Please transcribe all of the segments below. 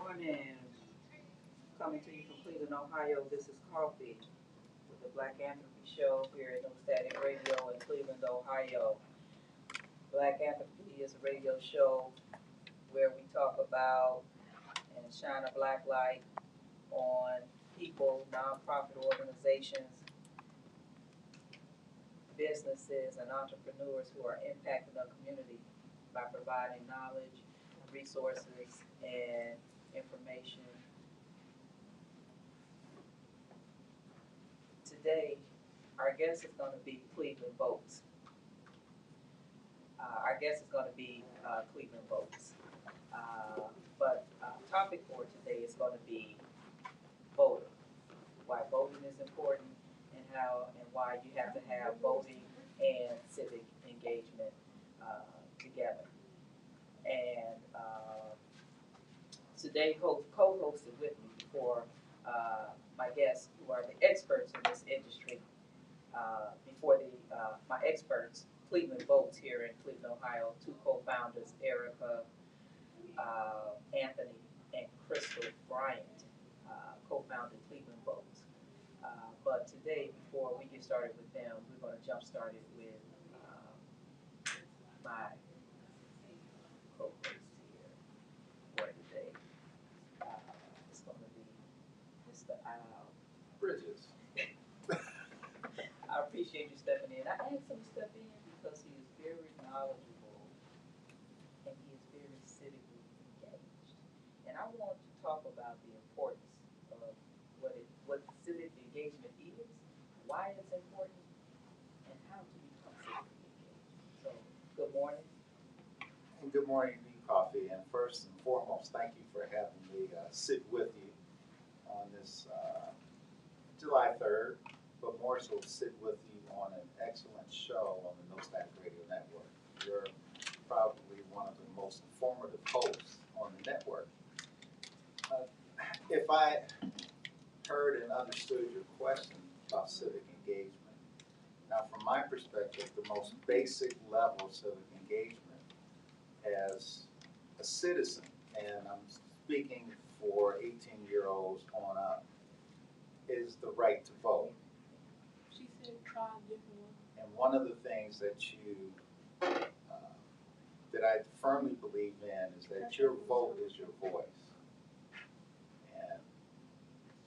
morning. Coming to you from Cleveland, Ohio. This is Coffee with the BlackAnthropy show here at No Static Radio in Cleveland, Ohio. BlackAnthropy is a radio show where we talk about and shine a black light on people, nonprofit organizations, businesses, and entrepreneurs who are impacting our community by providing knowledge, resources, and information. Today, our guest is going to be Cleveland Votes. Our guest is going to be Cleveland Votes. But topic for today is going to be voting. Why voting is important, and how and why you have to have voting and civic engagement together. And today, co-hosted with me before my guests, who are the experts in this industry, before my experts, Cleveland Votes here in Cleveland, Ohio, two co-founders, Erica, Anthony, and Crystal Bryant, co-founded Cleveland Votes. But today, before we get started with them, we're going to jump start it with my co-host here for today. It's going to be Mr. Ayl Bridges. I appreciate you stepping in. I asked him to step in because he is very knowledgeable and he is very civically engaged. And I want to talk about the importance of what civic engagement is, why it's important, and how to become civically engaged. So, good morning. And good morning to you, Coffee. And first and foremost, thank you for having me sit with you on this July 3rd, but more so sit with you on an excellent show on the No Static Radio Network. You're probably one of the most informative hosts on the network. If I heard and understood your question about civic engagement, now from my perspective, the most basic level of civic engagement as a citizen, and I'm speaking for 18-year-olds on up, is the right to vote. She said try a different one. And one of the things that that I firmly believe in is that your vote is your voice. And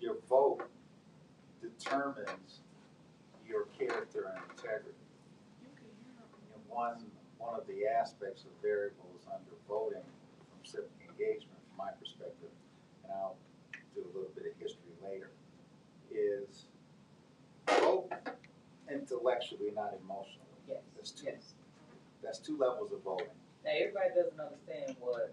your vote determines your character and integrity. And one of the aspects of variables under voting from civic engagement, from my perspective, and I'll do a little bit of history later, is vote intellectually, not emotionally. Yes. That's two levels of voting. Now, everybody doesn't understand what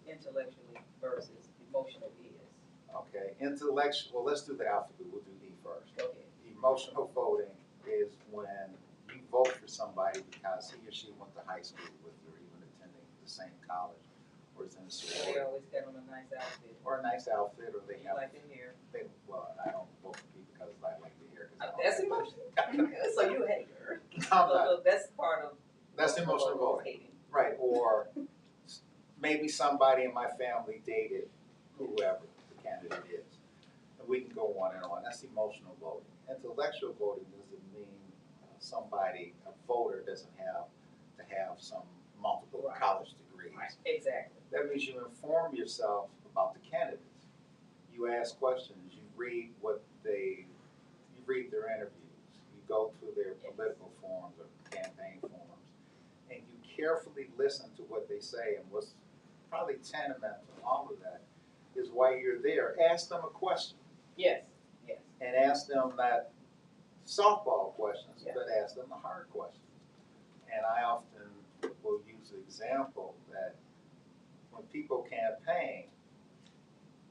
intellectually versus emotional is. Okay, intellectual, well, let's do the alphabet, we'll do E first. Okay. Emotional voting is when you vote for somebody because he or she went to high school with you or even attending the same college or is in a sorority. They always got on a nice outfit. Or a nice outfit, or they You have. like the hair. Well, I don't vote for people because I like the hair. That's emotional. So you a hater. I'm not. So that's part of. That's emotional voting. Hating. Right, or maybe somebody in my family dated whoever the candidate is. And we can go on and on. That's emotional voting. Intellectual voting doesn't mean somebody, a voter, doesn't have to have some multiple college degrees. Right. Exactly. That means you inform yourself about the candidates. You ask questions. You read their interviews. You go to their political forums or campaign forums, and you carefully listen to what they say. And what's probably tantamount to all of that is why you're there. Ask them a question. Yes. And ask them not softball questions, yes. but ask them the hard questions. And I often will use the example that when people campaign,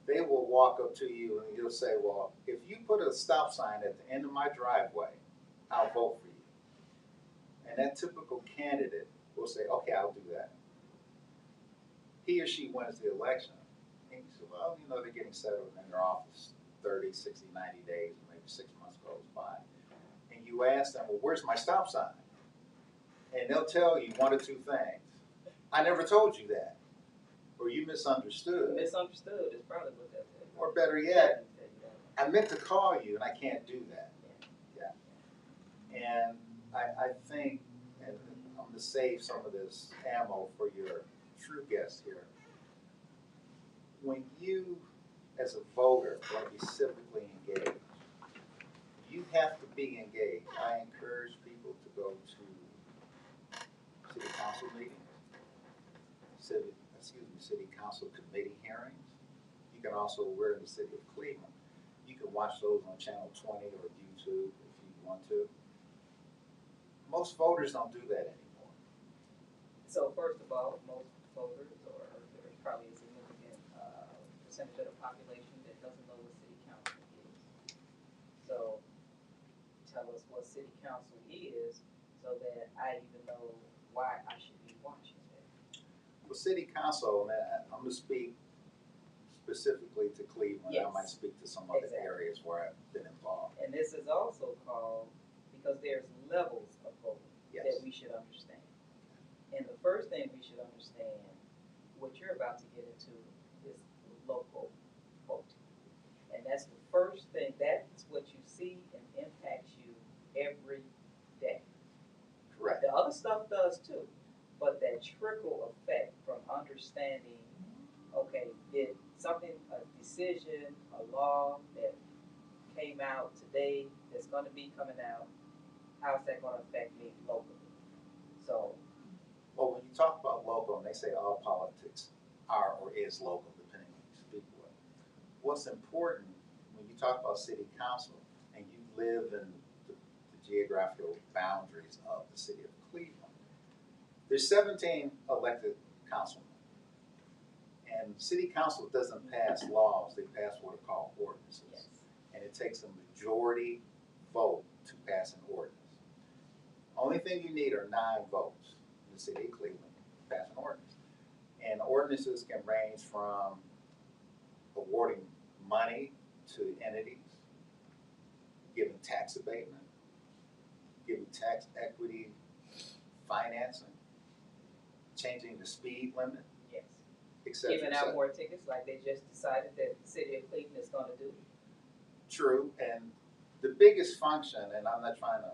they will walk up to you and you'll say, well, if you put a stop sign at the end of my driveway, I'll vote for you. And that typical candidate will say, okay, I'll do that. He or she wins the election. And you say, well, they're getting settled in their office 30, 60, 90 days, maybe 6 months goes by. And you ask them, well, where's my stop sign? And they'll tell you one or two things. I never told you that. or you misunderstood. Misunderstood is probably what that is. Or better yet, I meant to call you and I can't do that. Yeah. And I think, and I'm going to save some of this ammo for your true guest here. When you, as a voter, want to be civically engaged, you have to be engaged. I encourage people to go to city council meetings, city council committee hearings. You can also, we're in the city of Cleveland. You can watch those on Channel 20 or YouTube if you want to. Most voters don't do that anymore. So first of all, most voters, or there's probably a significant percentage of the population that doesn't know what city council is. So tell us what city council is so that I even know why I should be watching it. Well, city council, and I'm going to speak specifically to Cleveland. Yes. I might speak to some other Exactly. areas where I've been involved. And this is also called, because there's levels of voting Yes. that we should understand. And the first thing we should understand, what you're about to get into, is local voting. And that's the first thing, that's what you see and impacts you every day. Correct. The other stuff does too, but that trickle effect from understanding, okay, did something, a decision, a law that came out today that's gonna be coming out, how's that gonna affect me locally? So, Well, when you talk about local, and they say all politics are or is local, depending on who you speak with. What's important when you talk about city council and you live in the geographical boundaries of the city of Cleveland, there's 17 elected councilmen. And city council doesn't pass laws, they pass what are called ordinances. yes, And it takes a majority vote to pass an ordinance. Only thing you need are 9 votes in the city of Cleveland to pass an ordinance. And ordinances can range from awarding money to entities, giving tax abatement, giving tax equity financing, changing the speed limit, yes. etc. Giving out more tickets like they just decided that the city of Cleveland is gonna do. True, and the biggest function, and I'm not trying to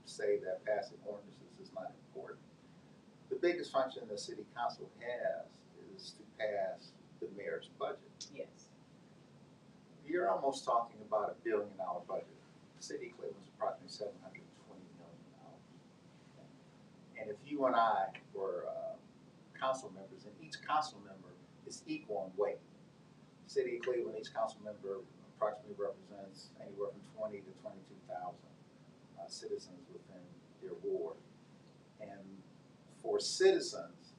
say that passing ordinances is not important. The biggest function the city council has is to pass the mayor's budget. Yes, You're almost talking about $1 billion budget. The city of Cleveland's approximately $720 million. And if you and I were council members, and each council member is equal in weight. City of Cleveland, each council member approximately represents anywhere from 20 to 22,000 citizens within their ward. And for citizens,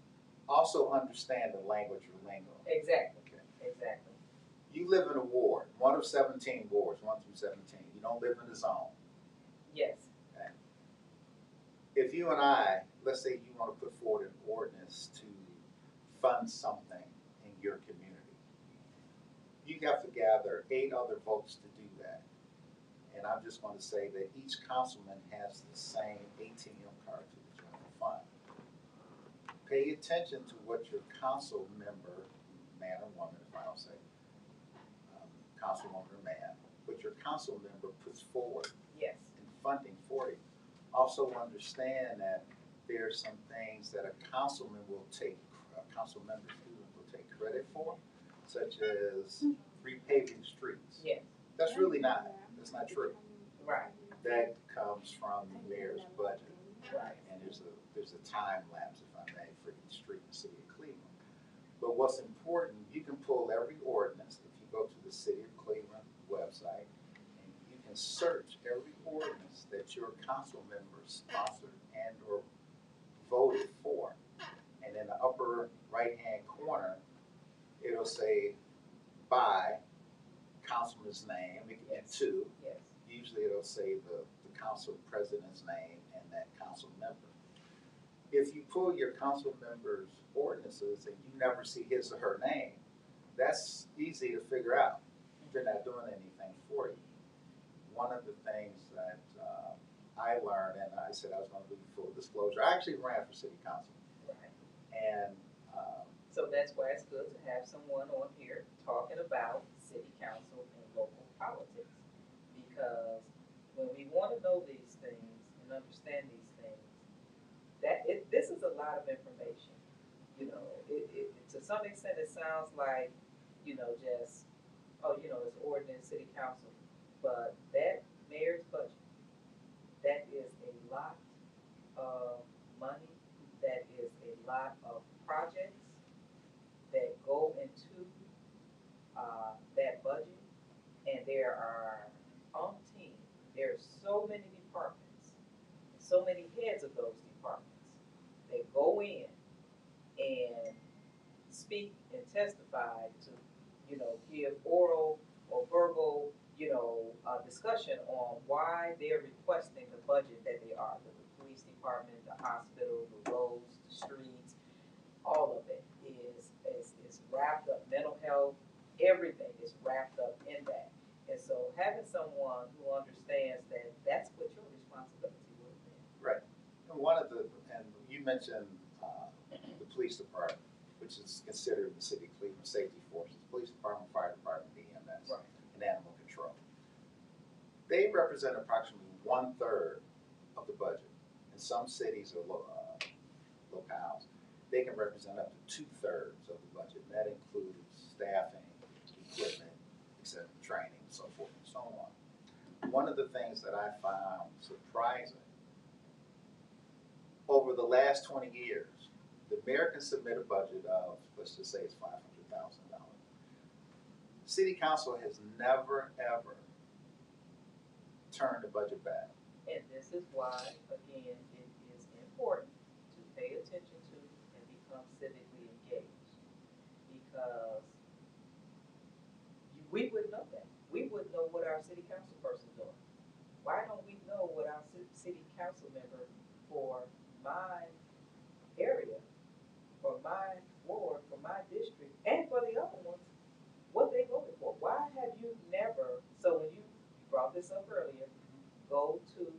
also understand the language or lingo. exactly, Okay. exactly. You live in a ward, one of 17 wards, 1 through 17. You don't live in a zone. Yes, Okay. If you and I, let's say you want to put forward an ordinance to fund something in your community, you have to gather 8 other votes to do that. And I'm just going to say that each councilman has the same ATM card to the general fund. Pay attention to what your council member, man or woman, if I don't say councilwoman or man, what your council member puts forward yes, in funding for you. Also understand that there are some things that a council member will take credit for, such as repaving streets. yes, That's not true. right, That comes from the mayor's budget. right. And there's a time lapse, if I may, for each street in the city of Cleveland. But what's important, you can pull every ordinance if you go to the City of Cleveland website, and you can search every ordinance that your council members sponsored and or voted for. And in the upper right-hand corner, it'll say by councilman's name, it can be Yes. 2. Yes, Usually it'll say the council president's name and that council member. If you pull your council member's ordinances and you never see his or her name, that's easy to figure out. They're not doing anything for you. One of the things that I learned, and I said I was going to do full disclosure, I actually ran for city council. right. And So that's why it's good to have someone on here talking about city council and local politics. Because when we want to know these things and understand these things, this is a lot of information. To some extent it sounds like, just, oh, it's ordinance, city council. But that mayor's budget, that is a lot of money, that is a lot of projects that go into that budget, and there are umpteen, there are so many departments, so many heads of those departments that go in and speak and testify to, give oral or verbal, discussion on why they're requesting the budget that they are. The police department, the hospital, the roads, the streets, all of it is wrapped up. Mental health, everything is wrapped up in that. And so having someone who understands that that's what your responsibility would have been. Right. And you mentioned the police department, which is considered the city of Cleveland safety forces, police department, fire department, EMS, Right. and animal control. They represent approximately 1/3 of the budget. In some cities or locales, they can represent up to 2/3 of the budget. And that includes staffing, equipment, etc., training, and so forth and so on. One of the things that I found surprising, over the last 20 years, the mayor can submit a budget of, let's just say it's $500,000. City council has never, ever turned the budget back. And this is why, again, it is important to pay attention to and become civically engaged. Because we would know that. We would know what our city council person's doing. Why don't we know what our city council member for my area, for my ward, for my district, and for the other ones, what they voted for? Why have you never, so when you brought this up earlier, go to,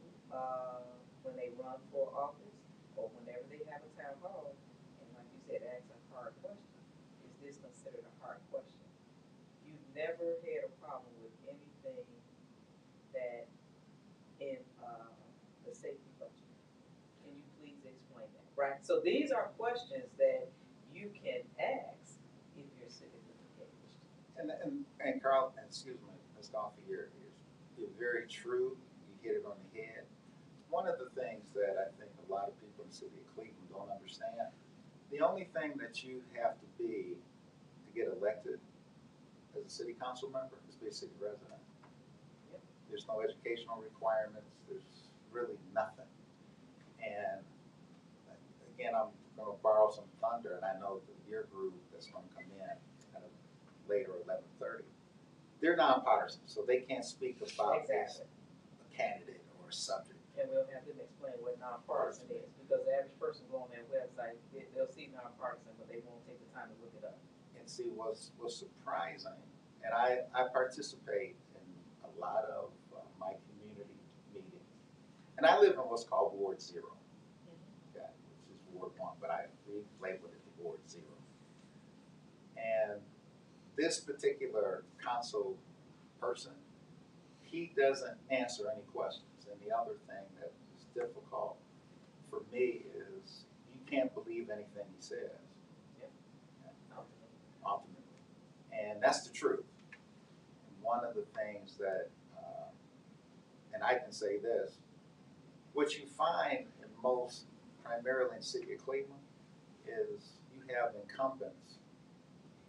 when they run for office, or whenever they have a town hall, and like you said, ask a hard question. Is this considered a hard question? You've never had a problem with anything that in the safety budget. Can you please explain that? Right? So these are questions that you can ask if you're civically engaged. And Carl, excuse me, Ms. Coffey, you're very true. You hit it on the head. One of the things that I think a lot of people in the city of Cleveland don't understand, the only thing that you have to be to get elected as a city council member is be a city resident. Yep. There's no educational requirements. There's really nothing. And again, I'm going to borrow some thunder, and I know that your group that's going to come in at a later 11:30, they're nonpartisan, so they can't speak about Exactly. a candidate or a subject. And we'll have them explain what nonpartisan is, because the average person go on their website, they'll see nonpartisan, but they won't take the time to look it up. And see, what's surprising, and I participate in a lot of my community meetings, and I live in what's called Ward 0, okay, which is Ward 1, but we label it Ward 0. And this particular council person, he doesn't answer any questions. And the other thing that is difficult for me is you can't believe anything he says. Yep. Ultimately. And that's the truth. And one of the things that, and I can say this, what you find in most, primarily in the city of Cleveland, is you have incumbents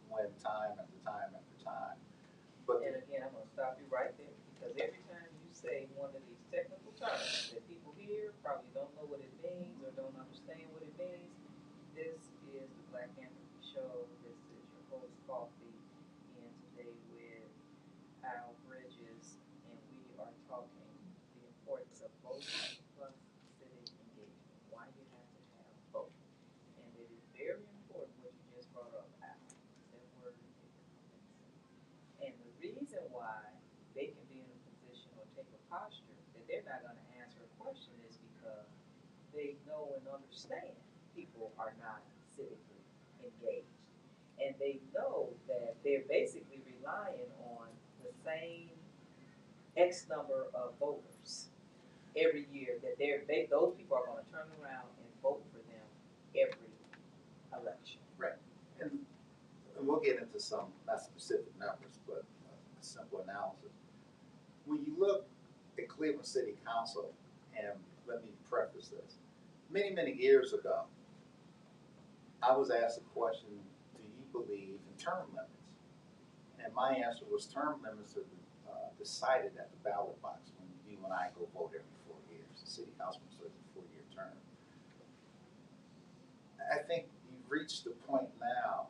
win time after time after time. But And again, I'm gonna stop you right there, because every time you say one of these technical terms that people here probably don't know what it means or don't understand what it means, this is the BlackAnthropy Show. This is your host, Coffee, and today with Ayl Bridges, and we are talking the importance of both plus civic engagement, why you have to have both. And it is very important what you just brought up, Ayl, that word incompetence. And the reason why they can be in a position or take a posture that they're not going to answer a question is because they know and understand people are not civically engaged. and they know that they're basically relying on the same X number of voters every year, that those people are going to turn around and vote for them every election. Right. And we'll get into some, not specific numbers, but a simple analysis. When you look at Cleveland City Council, and let me preface this, many, many years ago, I was asked a question, do you believe in term limits? And my answer was term limits are decided at the ballot box when you and I go vote every 4 years. The city councilman serves a 4-year term. I think you've reached the point now,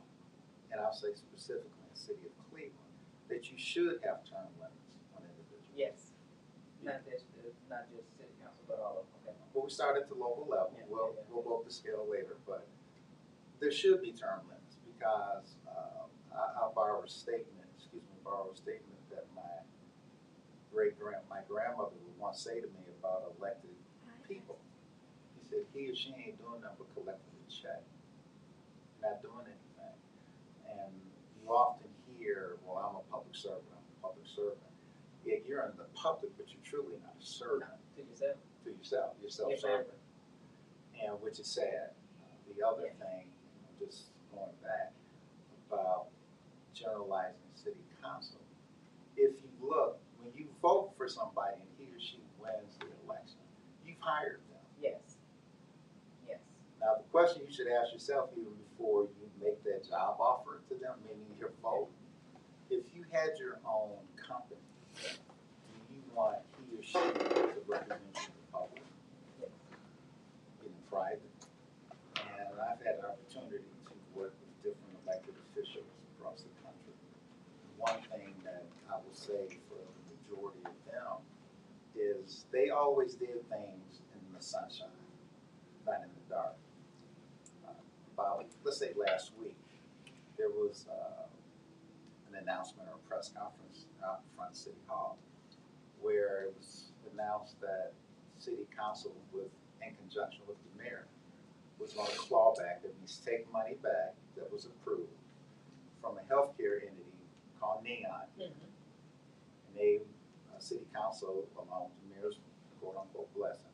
and I'll say specifically in the city of Cleveland, that you should have term limits on individuals. Yes. Not just city council, but all of them. Okay. Well, we start at the local level. Yeah, we'll yeah. we'll go up the scale later, but there should be term limits because I'll borrow a statement that my grandmother would once say to me about elected people. He said he or she ain't doing nothing but collecting a check, not doing anything. And you often hear, well, I'm a public servant. Yeah, you're in the public, but you're truly not a servant. To yourself. You're self-serving. And which is sad. The other thing, just going back about generalizing city council, if you look, when you vote for somebody and he or she wins the election, you've hired them. Yes. Yes. Now, the question you should ask yourself even before you make that job offer to them, meaning your vote, if you had your own company, do you want he or she to represent you in the public, in private? And I've had an opportunity to work with different elected officials across the country. One thing that I will say for the majority of them is they always did things in the sunshine, not in the dark. About, let's say last week, there was an announcement or a press conference out in front of City Hall where it was announced that City Council, in conjunction with the mayor, was going to claw back, that means take money back that was approved from a healthcare entity called Neon. Mm-hmm. And they, City Council, along with the mayor's quote-unquote blessing,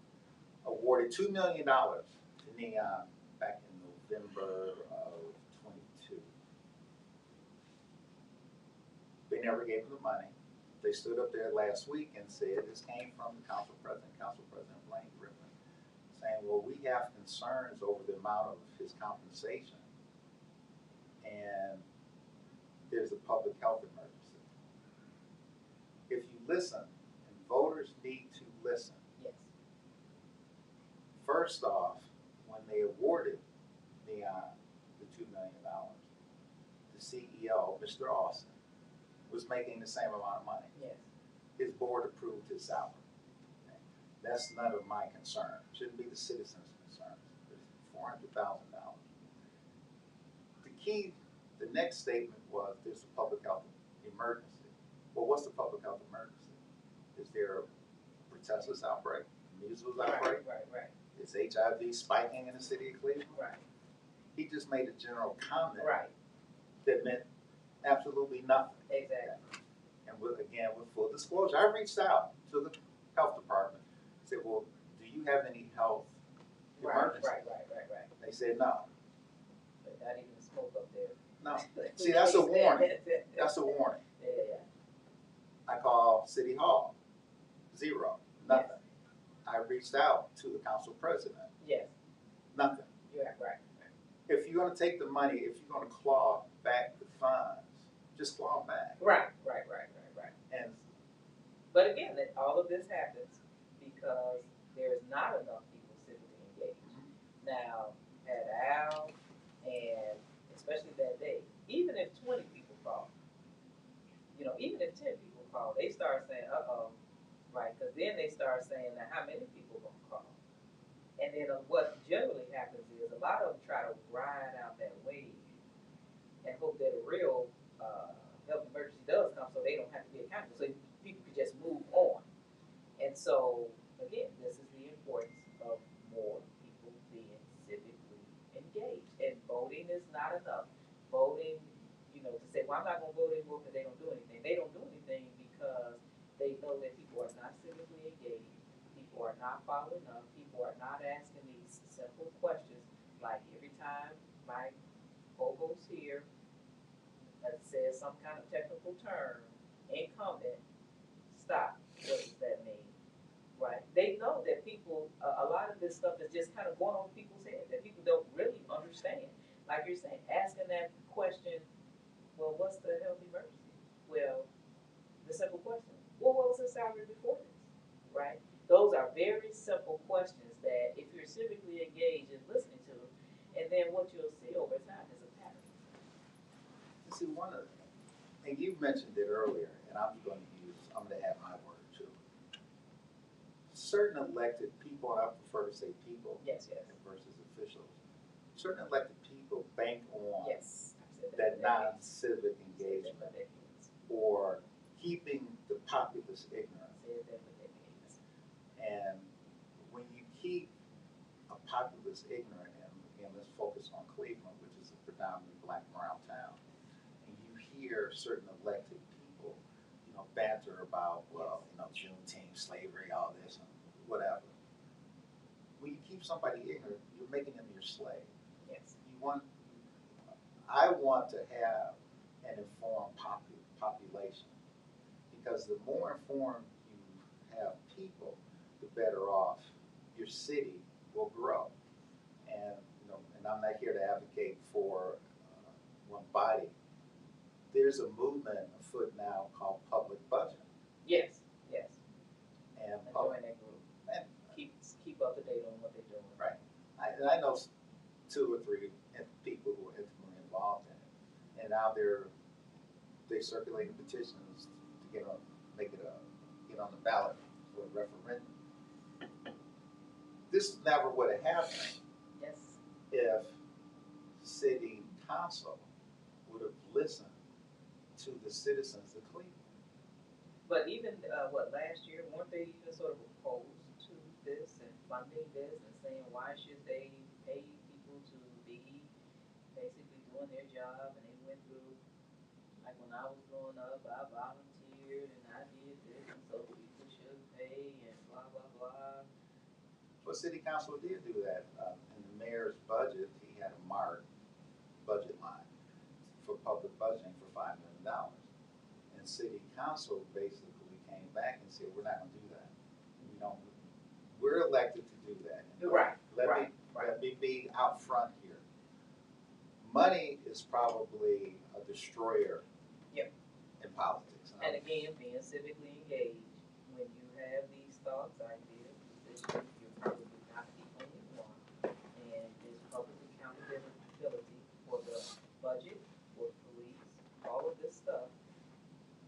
awarded $2 million to Neon back in November of 22. They never gave them the money. They stood up there last week and said this came from the Council President Blaine Griffin, saying, well, we have concerns over the amount of his compensation, and there's a public health emergency. If you listen, and voters need to listen. Yes. First off, when they awarded the $2 million, the CEO, Mr. Austin, was making the same amount of money. Yes. His board approved his salary. Okay. That's none of my concern. Shouldn't be the citizens' concern. $400,000. The next statement was there's a public health emergency. Well, what's the public health emergency? Is there a pertussis outbreak, measles outbreak? Right. Is HIV spiking in the city of Cleveland? Right. He just made a general comment Right. that meant absolutely nothing. Exactly. And with full disclosure, I reached out to the health department. Said, well, do you have any health emergencies? Right. They said no. But not even smoke up there. No. See, that's a warning. That's a warning. Yeah. I called City Hall. 0. Nothing. Yes. I reached out to the council president. Yes. Nothing. Yeah, right. If you're going to take the money, if you're going to claw back the funds, just claw them back. Right. And But again, all of this happens because there's not enough people civically engaged. Now, at Al, and especially that day, even if 20 people call, even if 10 people call, they start saying, right? Because then they start saying, now how many people going to call? And then what generally happens is a lot of them try to ride out that wave and hope that a real health emergency does come so they don't have to be accountable. So people could just move on. And so, again, this is the importance of more people being civically engaged. And voting is not enough. Voting to say, well, I'm not gonna vote anymore because they don't do anything. They don't do anything because they know that people are not civically engaged, people are not following up, people are not asking these simple questions. Like every time my co-host here says some kind of technical term, incumbent, stop. What does that mean? Right? They know that people, a lot of this stuff is just kind of going over people's heads that people don't really understand. Like you're saying, asking that question, well, what's the health emergency? Well, the simple question, well, what was the salary before this? Right? Those are very simple questions that if you're civically engaged in listening to them, and then what you'll see over time is a pattern. You see, and you mentioned it earlier, and I'm going to add my word too. Certain elected people, and I prefer to say people yes. versus officials, certain elected people bank on yes. that non-civic engagement or keeping the populace ignorant. And when you keep a populace ignorant, and again, let's focus on Cleveland, which is a predominantly black and brown town, and you hear certain elected people, banter about, well, Juneteenth, slavery, all this, and whatever. When you keep somebody ignorant, you're making them your slave. Yes. I want to have an informed population, because the more informed you have people, the better off your city will grow. And and I'm not here to advocate for one body. There's a movement afoot now called public budget. Yes. And join that group. And keep up to date on what they're doing. Right. I know 2 or 3 people who are intimately involved in it, and now they circulating petitions to get on the ballot for a referendum. This never would have happened. Yes. If city council would have listened to the citizens of Cleveland. But even last year, weren't they even sort of opposed to this and funding this and saying why should they pay people to be basically doing their job? And they went through, like when I was growing up, I volunteered and I did this, and so people should pay and blah blah blah. Well, city council did do that. In the mayor's budget, he had a marked budget line for public budgeting for $5 million. And city council basically came back and said, we're not going to do that. We're elected to do that. Right. Let me be out front here. Money is probably a destroyer. Yep. In politics. And again, being civically engaged, when you have these thoughts, ideas, positions, you're probably not the only one. And this public accountability for the budget, for police, all of this stuff,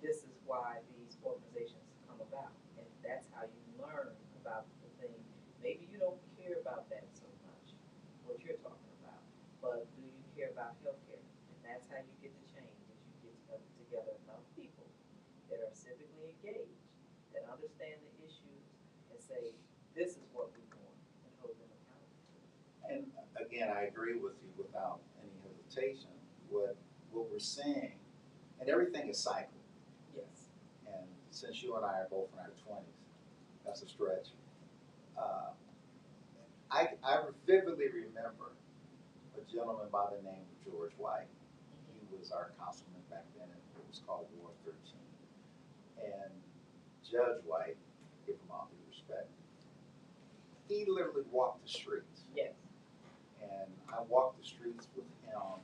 this is why these organizations come about. And that's how you learn about the thing. Maybe you don't care about that so much, what you're talking about, but do you care about healthcare? And that's how you get the change, is you get together enough people that are civically engaged, that understand the issues, and say, this is what we want, and hold them accountable to it. And again, I agree with you without any hesitation. What we're seeing, and everything is cyclical. Yes. And since you and I are both in our 20s, that's a stretch. I vividly remember a gentleman by the name of George White. He was our councilman back then, and it was called Ward 13. And Judge White, give him all due respect, he literally walked the streets. Yes. And I walked the streets with him,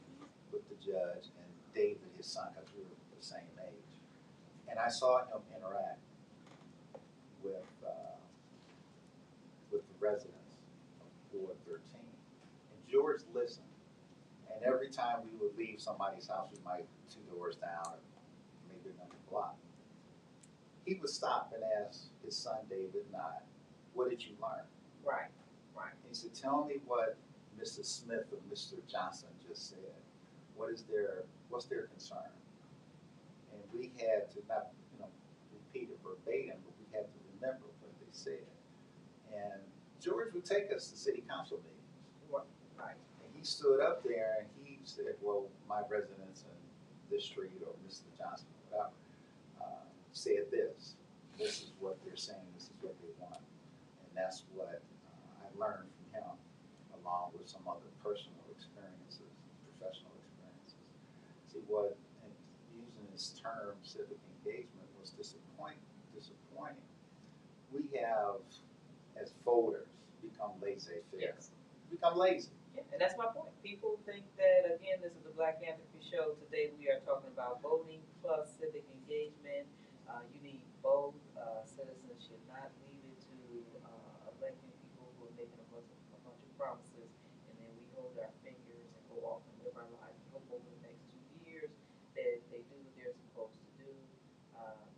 with the judge, and David, his son, because we were the same age. And I saw him interact with the residents of Ward 13. And George listened. And every time we would leave somebody's house, we might 2 doors down, or maybe another block, he would stop and ask his son David and I, what did you learn? Right. He said, tell me what Mr. Smith or Mr. Johnson just said. What's their concern? And we had to not, repeat it verbatim, but we had to remember what they said. And George would take us to city council meetings. Right. And he stood up there and he said, well, my residents in this street or Mr. Johnson, whatever, said this. This is what they're saying. This is what they want, and that's what I learned from him, along with some other personal experiences, professional experiences. See, what and using this term civic engagement was disappointing. We have, as voters, become laissez-faire. Yes. Become lazy. Yeah, and that's my point. People think that, again, this is the BlackAnthropy show. Today we are talking about voting plus civic engagement. You need both. Citizens should not leave it to electing people who are making a bunch of promises, and then we hold our fingers and go off and live our lives and hope over the next 2 years that they do what they're supposed to do.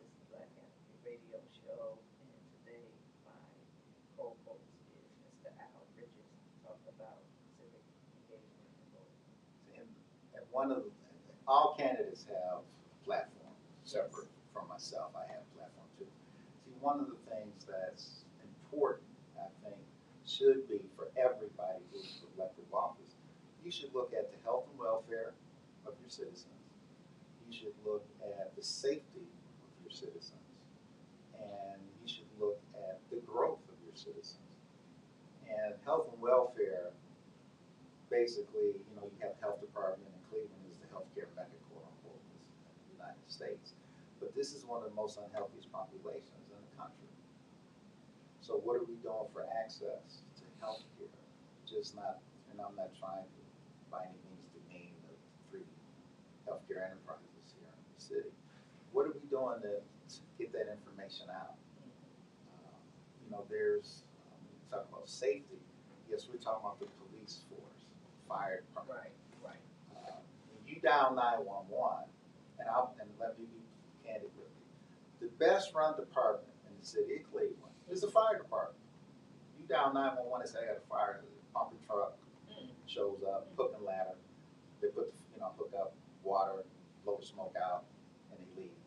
This is the BlackAnthropy radio show, and today my co-host is Mr. Ayl Bridges, talking about civic engagement and voting. And one of the, all candidates have platforms separate from myself. I have a platform too. See, one of the things that's important, I think, should be for everybody who's elected office. You should look at the health and welfare of your citizens. You should look at the safety of your citizens, and you should look at the growth of your citizens. And health and welfare, basically, you know, you have the health department in Cleveland is the healthcare mecca, quote unquote, in the United States. But this is one of the most unhealthiest populations in the country. So what are we doing for access to healthcare? Just not, and I'm not trying to, by any means, demean the three healthcare enterprises here in the city. What are we doing to get that information out? You know, there's, we talk about safety. Yes, we're talking about the police force, fire department. Right. When you dial 911, and let me be candid with you, the best run department in the city of Cleveland is the fire department. You dial 911 and say, I got a fire, the pumping truck shows up, hook and ladder, they put the, hook up water, blow the smoke out, and they leave.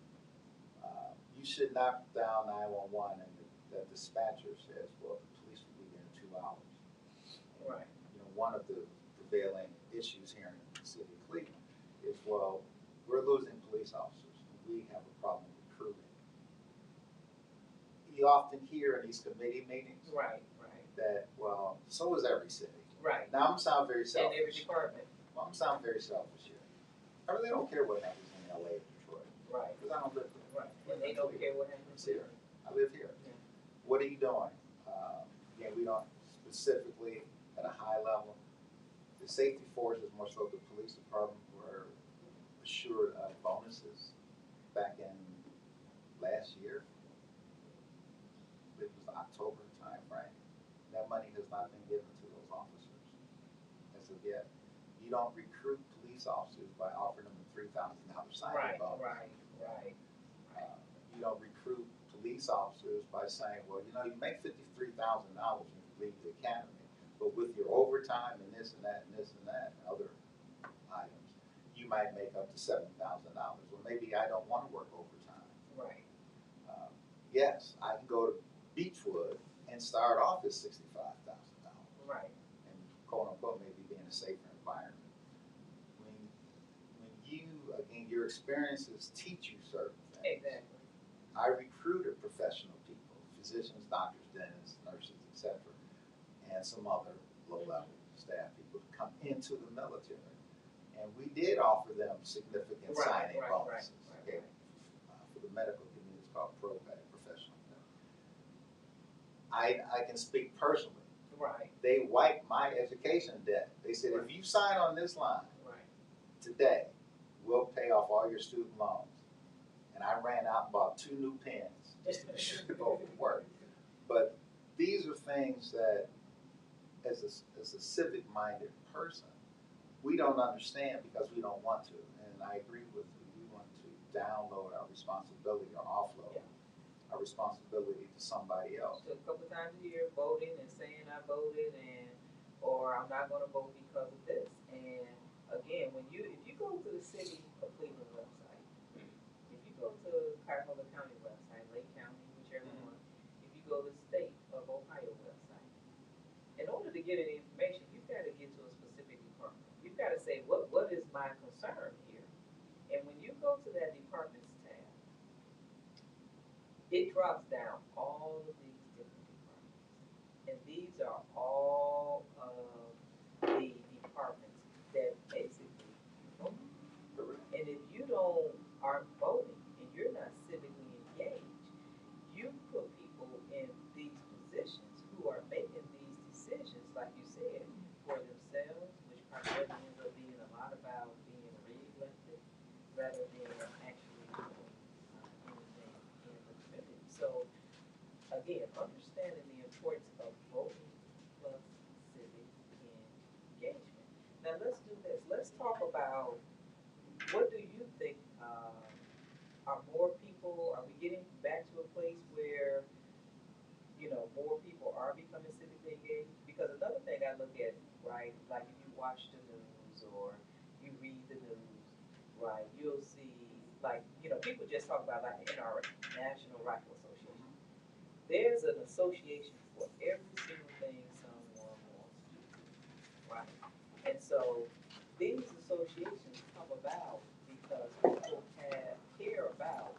You should not dial 911 and the dispatcher says, well, the police will be there in 2 hours. Right. You know, one of the prevailing issues here in the city of Cleveland is, well, we're losing police officers. We have a problem recruiting. You often hear in these committee meetings that, well, so is every city. Right. Now, I'm going to sound very selfish. In every department. Well, I'm going to sound very selfish here. I really don't care what happens in LA or Detroit. Right. Because I don't live there. Right. And they don't care what happens here. I live here. Yeah. What are you doing? Again, we don't specifically at a high level. The safety forces, more so the police department, were assured of bonuses back in last year. It was the October time frame. That money has not been given to those officers as of yet. You don't recruit police officers by offering them a $3,000 signing bonus. Right. You don't recruit police officers by saying, well, you make $53,000 when you leave the academy, but with your overtime and this and that and this and that and other items, you might make up to $7,000. Well, maybe I don't want to work overtime. Right. Yes, I can go to Beechwood and start off at $65,000. Right. And quote unquote maybe be in a safer environment. When you, again, your experiences teach you certain things. Exactly. I recruited professional people, physicians, doctors, dentists, nurses, etc., and some other low-level staff people to come into the military. And we did offer them significant signing bonuses. Okay? For the medical community, it's called ProPay, professional. I can speak personally. Right. They wiped my education debt. They said, if you sign on this line today, we'll pay off all your student loans. And I ran out and bought 2 new pens just to be sure they both would work. But these are things that, as a civic-minded person, we don't understand because we don't want to. And I agree with you. We want to download our responsibility or offload our responsibility to somebody else. So a couple of times a year, voting and saying I voted, or I'm not going to vote because of this. And again, if you go to the city of Cleveland website, if you go to Cuyahoga County website, Lake County, whichever one, if you go to the state of Ohio website, in order to get any information, you've got to get to a specific department. You've got to say, what is my concern here? And when to that departments tab, it drops down all of these different departments. And these are all of the departments that basically you vote. And if you don't aren't voting and you're not civically engaged, you put people in these positions who are making these decisions, like you said, for themselves, which primarily ends up being a lot about being re-elected rather than actually doing anything in the community. So again, understanding the importance of voting plus civic engagement. Now let's do this. Let's talk about what do you think are more people, are we getting back to a place where, more people are becoming civically engaged? Because another thing I look at, right, like if you watch the news or you read the news, right, you'll see, like, people just talk about like the NRA, National Rifle Association. There's an association for every single thing someone wants to do, right? And so these associations come about because people care about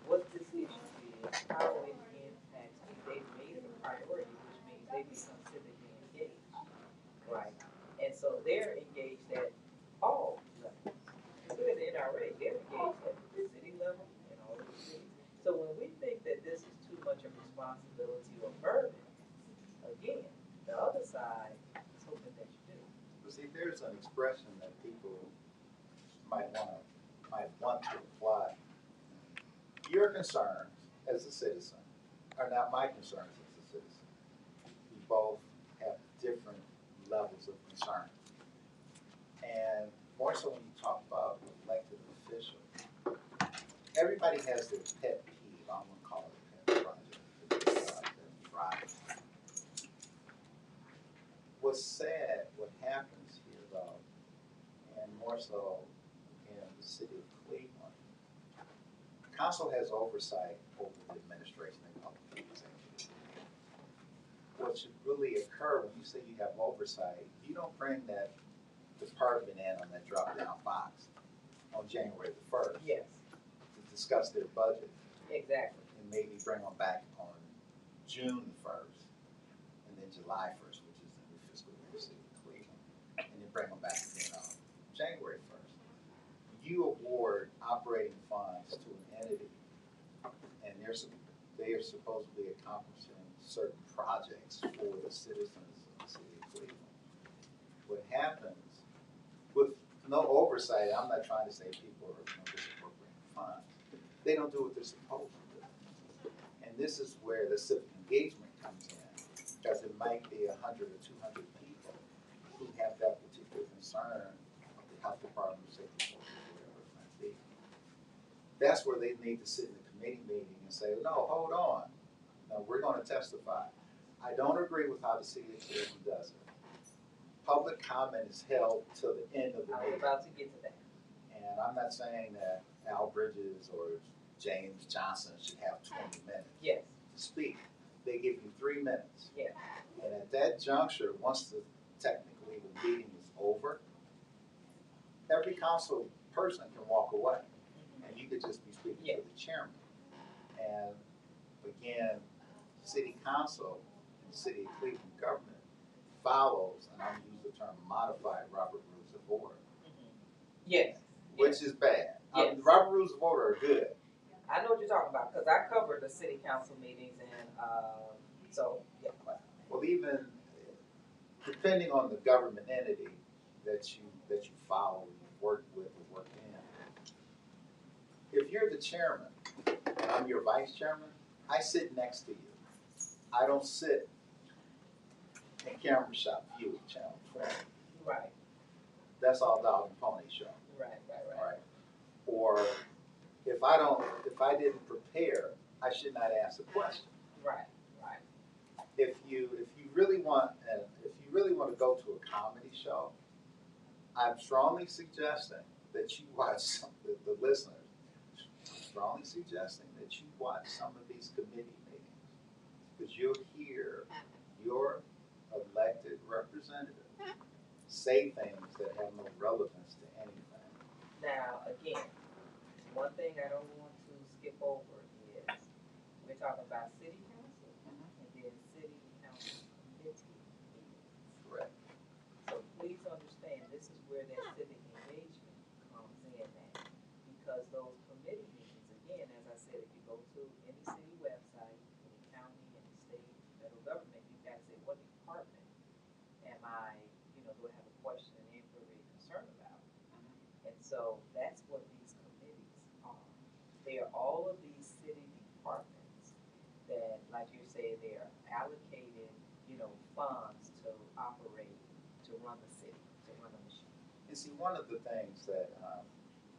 what this issue is, how it impacts me. They've made it a priority, which means they become civically engaged, right? And so they're engaged at all levels. You look at the NRA, they're engaged at the city level and all of the cities. So when we think that this is too much of a responsibility or burden, again, the other side is hoping that you do. But see, there's an expression that people might want to apply. Your concerns as a citizen are not my concerns as a citizen. We both have different levels of concern. And more so when you talk about elected officials, everybody has their pet peeve. I'm going to call it a pet project. What's sad, what happens here though, and more so in the city of Cleveland, council has oversight over the administration and public executive. What should really occur when you say you have oversight, you don't bring that department in on that drop-down box on January the 1st. Yes. To discuss their budget. Exactly. And maybe bring them back on June the 1st, and then July 1st, which is the new fiscal year of the city of Cleveland, and then bring them back again on January 1st. You award operating funds to an entity, and they are supposed to be accomplishing certain projects for the citizens of the city of Cleveland. What happens with no oversight, I'm not trying to say people are misappropriating funds. They don't do what they're supposed to do. And this is where the civic engagement comes in, because it might be 100 or 200 people who have that particular concern of the health department, safety forces, whatever it might be. That's where they need to sit in the committee meeting and say, no, hold on. No, we're going to testify. I don't agree with how the city of Cleveland does it. Public comment is held till the end of the meeting. I'm about to get to that. And I'm not saying that Ayl Bridges or James Johnson should have 20 minutes Yes. to speak. They give you 3 minutes. Yeah. And at that juncture, once technically the meeting is over, every council person can walk away. And you could just be speaking to the chairman. And again, city council and city of Cleveland government follows, and I'm using the term modified Robert Rules of Order. Yes. Which is bad. Yes. The Robert Rules of Order are good. I know what you're talking about because I covered the city council meetings and so yeah. Well, even depending on the government entity that you follow, you work with, or work in, if you're the chairman and I'm your vice chairman, I sit next to you. I don't sit in camera shot view at Channel 20. Right. That's all dog and pony show. Right. Or if I didn't prepare, I should not ask a question. Right. If you really want to go to a comedy show, I'm strongly suggesting that you watch the listeners. Strongly suggesting that you watch some of these committee meetings, because you'll hear your elected representative say things that have no relevance to anything. Now again, one thing I don't want to skip over is we're talking about city council and then city council committee meetings. Correct. So please understand, this is where that civic engagement comes in at. Because those committee meetings, again, as I said, if you go to any city website, any county, any state, federal government, you've got to say, what department am I, do I have a question, and inquiry, concern about? And so that's what these committees are. They are all of these city departments that, like you say, they are allocated, funds to operate, to run the city, to run the machine. And see, one of the things that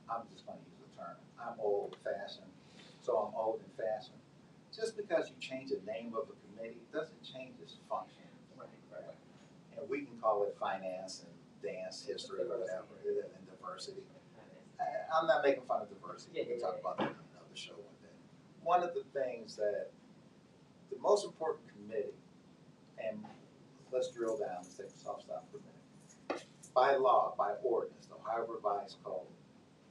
I'm just going to use the term, I'm old fashioned, so I'm old and fashioned. Just because you change the name of a committee doesn't change its function. Right. And we can call it finance and dance history or whatever, and diversity. I'm not making fun of diversity. We can talk about that in another show one day. One of the things that the most important committee, and let's drill down, let's take a soft stop for a minute. By law, by ordinance, the Ohio Revised Code,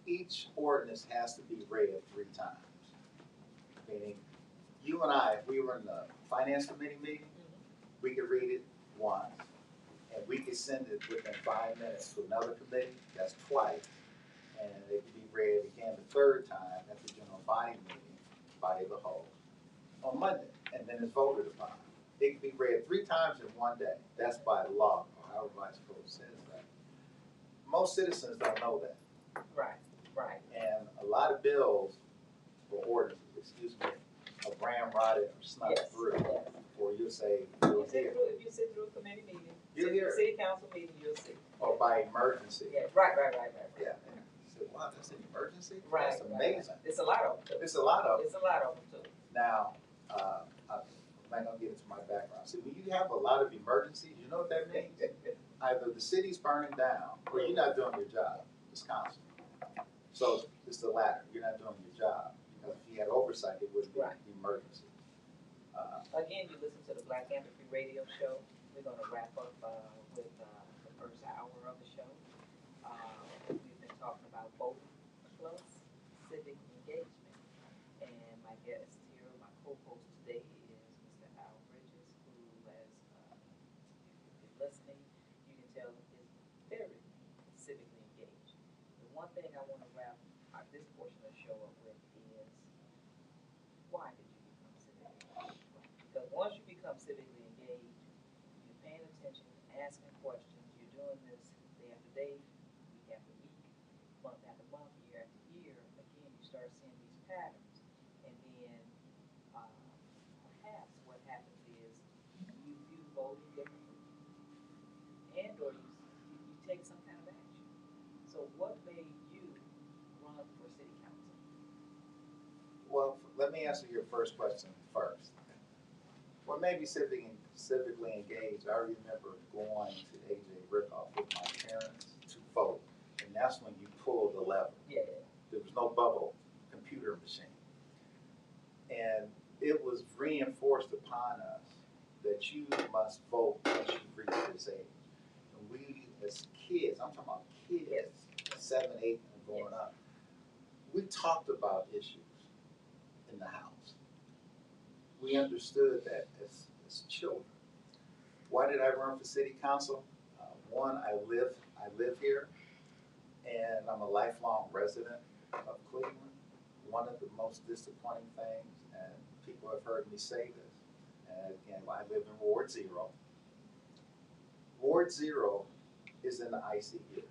each ordinance has to be read 3 times. Meaning, you and I, if we were in the finance committee meeting, we could read it once, and we could send it within 5 minutes to another committee, that's twice, and it could be read again the 3rd time at the general body meeting, body of the whole, on Monday, and then it's voted upon. It can be read 3 times in one day. That's by law. Ohio Revised Code says that. Most citizens don't know that. Right. And a lot of bills or ordinances, are ramrodded or snuck through. Yes. Or you'll say, If you sit through a committee meeting, you'll hear city council meeting, you'll see. or by emergency. Yeah, right. Yeah. And you say, wow, that's an emergency? Right. That's amazing. Right. It's a lot of them too. It's a lot of them. It's a lot of them too. Now, I'm not going to get into my background. See, when you have a lot of emergencies, you know what that means? Either the city's burning down or you're not doing your job. It's constant. So it's the latter. You're not doing your job. Because if you had oversight, it wouldn't be an emergency. Again, you listen to the BlackAnthropy radio show. We're going to wrap up with the first hour of the show. We've been talking about voting plus civic engagement. And my guest here, my co-host today is Mr. Ayl Bridges, who has, if you're listening, you can tell is very civically engaged. The one thing I want to wrap this portion of the show up with is, why did you become civically engaged? Because once you become civically engaged, you're paying attention, asking questions, you're doing this day after day, week after week, month after month, year after year. Again, you start seeing these patterns, and then perhaps what happens is you view voting differently, and or you take some kind of action. So what made you run for city council? Well, let me answer your first question first. Well, maybe civically engaged. I remember going to AJ Rickoff with my parents to vote, and that's when you pull the lever. Yeah. There was no bubble computer machine. And it was reinforced upon us that you must vote once you reach this age. And we, as kids, I'm talking about kids, 7, 8, and going up, we talked about issues in the house. We understood that as children. Why did I run for city council? One, I live here, and I'm a lifelong resident of Cleveland. One of the most disappointing things, and people have heard me say this, and again, I live in Ward 0. Ward 0 is in the ICU.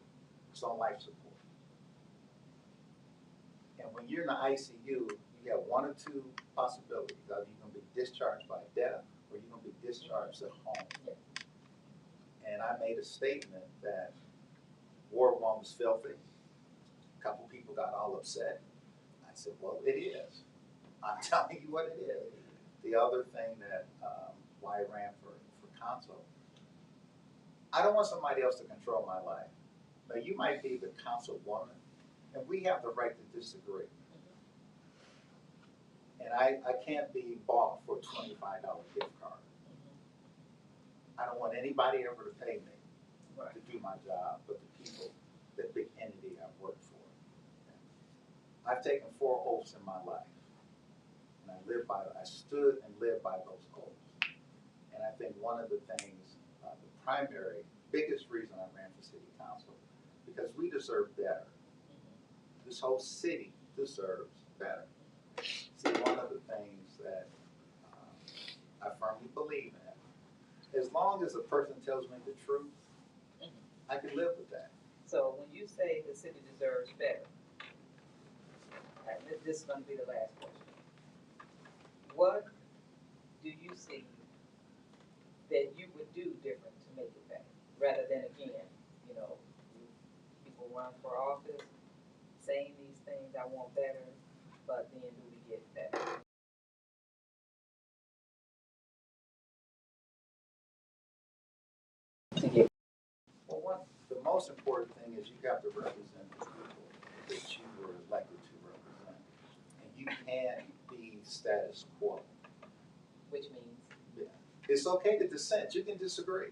It's on life support. And when you're in the ICU, you have 1 or 2 possibilities. Either you're going to be discharged by death or you're going to be discharged at home. And I made a statement that Ward 1 was filthy. A couple people got all upset. I said, well, it is. I'm telling you what it is. The other thing that, why I ran for council, I don't want somebody else to control my life. Now, you might be the councilwoman, and we have the right to disagree. And I can't be bought for a $25 gift card. I don't want anybody ever to pay me to do my job, but the people, the big entity I work for. I've taken 4 oaths in my life, and I stood and lived by those oaths. And I think one of the things, the primary, biggest reason I ran for city council, because we deserve better. This whole city deserves better. See, one of the things that I firmly believe in, as long as a person tells me the truth, I can live with that. So when you say the city deserves better, this is going to be the last question. What do you see that you would do different to make it better, rather than again, people run for office saying these things, I want better, but then do we get better? The most important thing is you have to represent the people that you were elected to represent. And you can't be status quo. Which means? Yeah. It's okay to dissent. You can disagree.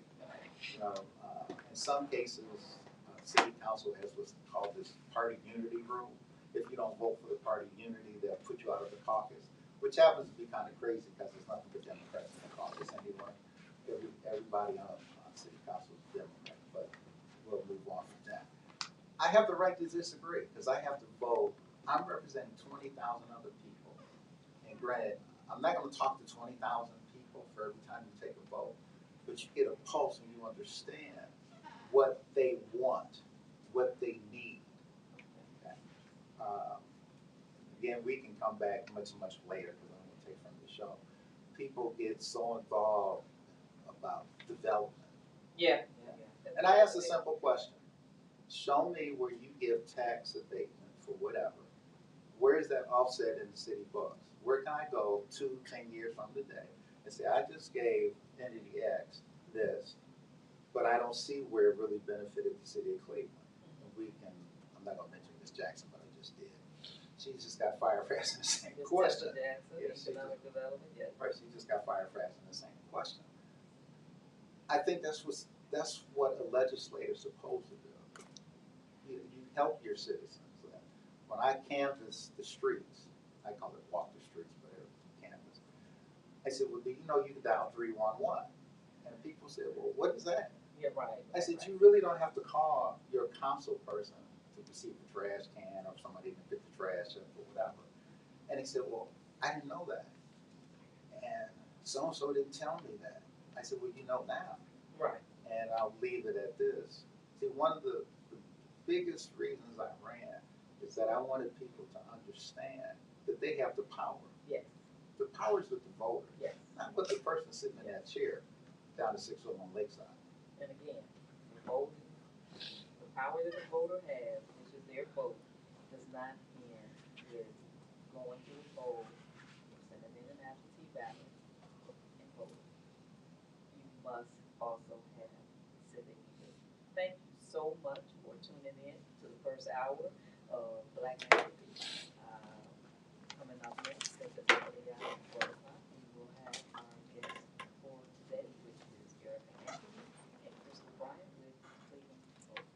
In some cases, city council has what's called this party unity rule. If you don't vote for the party unity, they'll put you out of the caucus, which happens to be kind of crazy because there's nothing but Democrats in the caucus anymore. Everybody on city council is Democrat, but we'll move on from that. I have the right to disagree because I have to vote. I'm representing 20,000 other people. And granted, I'm not going to talk to 20,000 people for every time you take a vote, but you get a pulse and you understand what they want, what they need. Okay. Again, we can come back much later because I'm going to take from the show. People get so involved about development. Yeah. And I ask a simple question. Show me where you give tax abatement for whatever. Where is that offset in the city books? Where can I go 10 years from today and say, I just gave entity X this, but I don't see where it really benefited the city of Cleveland. I'm not going to mention Ms. Jackson, but I just did. She just got fired for asking the same question. Yes, economic development, yes. Right, she just got fired for asking the same question. I think that's what a legislator's supposed to do. You help your citizens. When I canvass the streets, I call it walk the streets, but it was canvass. I said, well, do you know you can dial 311? And people said, well, what is that? Yeah, right. I said, you really don't have to call your council person to receive the trash can or somebody to pick the trash up or whatever. And he said, well, I didn't know that. And so-and-so didn't tell me that. I said, well, you know now. Right. And I'll leave it at this. See, one of the biggest reasons I ran is that I wanted people to understand that they have the power. Yes. The power is with the voter. Yes. Not with the person sitting in that chair down at 601 Lakeside. And again, the power that the voter has, which is their vote, does not end with going to the poll, sending in an absentee ballot, and voting. You must also have civic engagement. Thank you so much for tuning in to the first hour of BlackAnthropy. Coming up next at the top of the hour, 4 o'clock, we will have our guest for today, which is Anthony and Crystal Bryant with Cleveland Votes.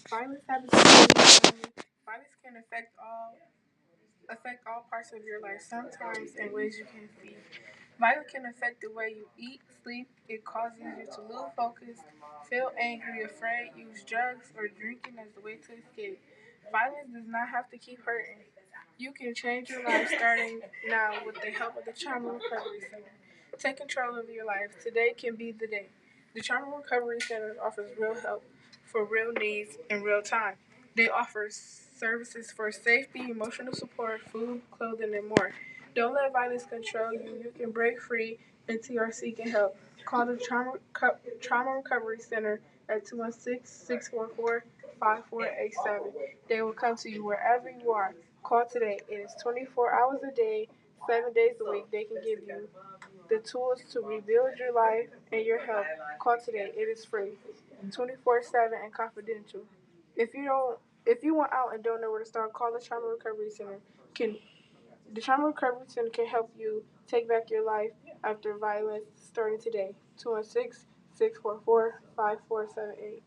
Violence happens to everyone. Violence can affect all parts of your life, sometimes in ways you can't see. Violence can affect the way you eat, sleep. It causes you to lose focus, feel angry, afraid, use drugs, or drinking as the way to escape. Violence does not have to keep hurting. You can change your life starting now with the help of the Trauma Recovery Center. Take control of your life. Today can be the day. The Trauma Recovery Center offers real help for real needs in real time. They offer services for safety, emotional support, food, clothing, and more. Don't let violence control you. You can break free until you are seeking help. Call the Trauma Recovery Center at 216-644-5487. They will come to you wherever you are. Call today. It is 24 hours a day, 7 days a week. They can give you the tools to rebuild your life and your health. Call today. It is free, 24/7 and confidential. If you want out and don't know where to start, call the Trauma Recovery Center. Can The Trauma Recovery Center can help you take back your life after violence starting today. 216-644-5478.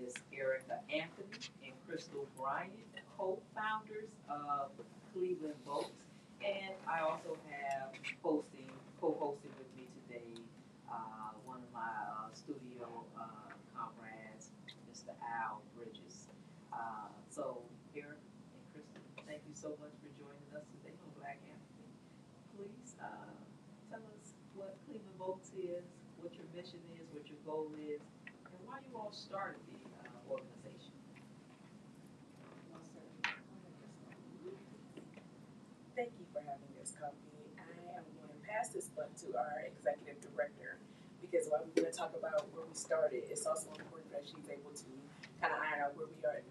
Ms. Erica Anthony and Crystal Bryant, co-founders of Cleveland Votes. And I also have co-hosting with me today, one of my studio comrades, Mr. Ayl Bridges. So, Erica and Crystal, thank you so much for joining us today on BlackAnthropy. Please tell us what Cleveland Votes is, what your mission is, what your goal is, and why you all started the organization. Thank you for having this company. I am going to pass this button to our executive director because while we're going to talk about where we started, it's also important that she's able to kind of iron out where we are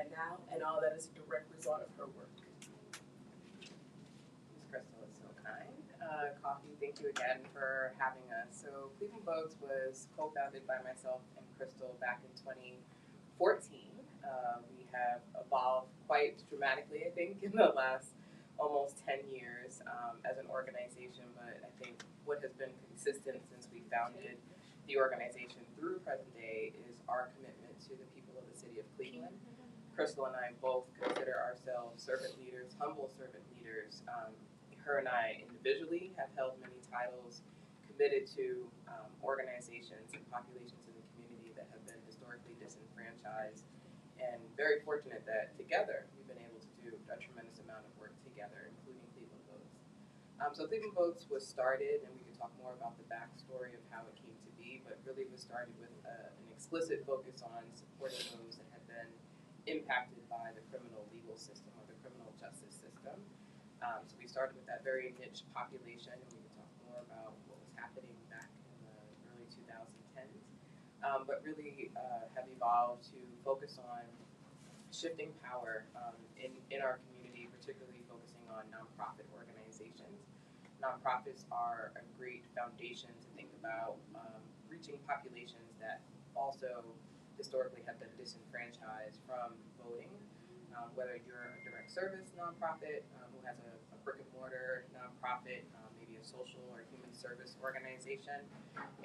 now, and all that is a direct result of her work. Ms. Crystal is so kind. Coffee, thank you again for having us. So Cleveland Votes was co-founded by myself and Crystal back in 2014. We have evolved quite dramatically, I think, in the last almost 10 years as an organization, but I think what has been consistent since we founded the organization through present day is our commitment to the people of the city of Cleveland. Crystal and I both consider ourselves servant leaders, humble servant leaders. Her and I individually have held many titles, committed to organizations and populations in the community that have been historically disenfranchised, and very fortunate that together we've been able to do a tremendous amount of work together, including Cleveland Votes. So Cleveland Votes was started, and we can talk more about the backstory of how it came to be, but really was started with an explicit focus on supporting those that had been impacted by the criminal legal system or the criminal justice system. So we started with that very niche population, and we can talk more about what was happening back in the early 2010s, but really have evolved to focus on shifting power in our community, particularly focusing on nonprofit organizations. Nonprofits are a great foundation to think about reaching populations that also historically have been disenfranchised from voting. Whether you're a direct service nonprofit who has a brick and mortar nonprofit, maybe a social or human service organization,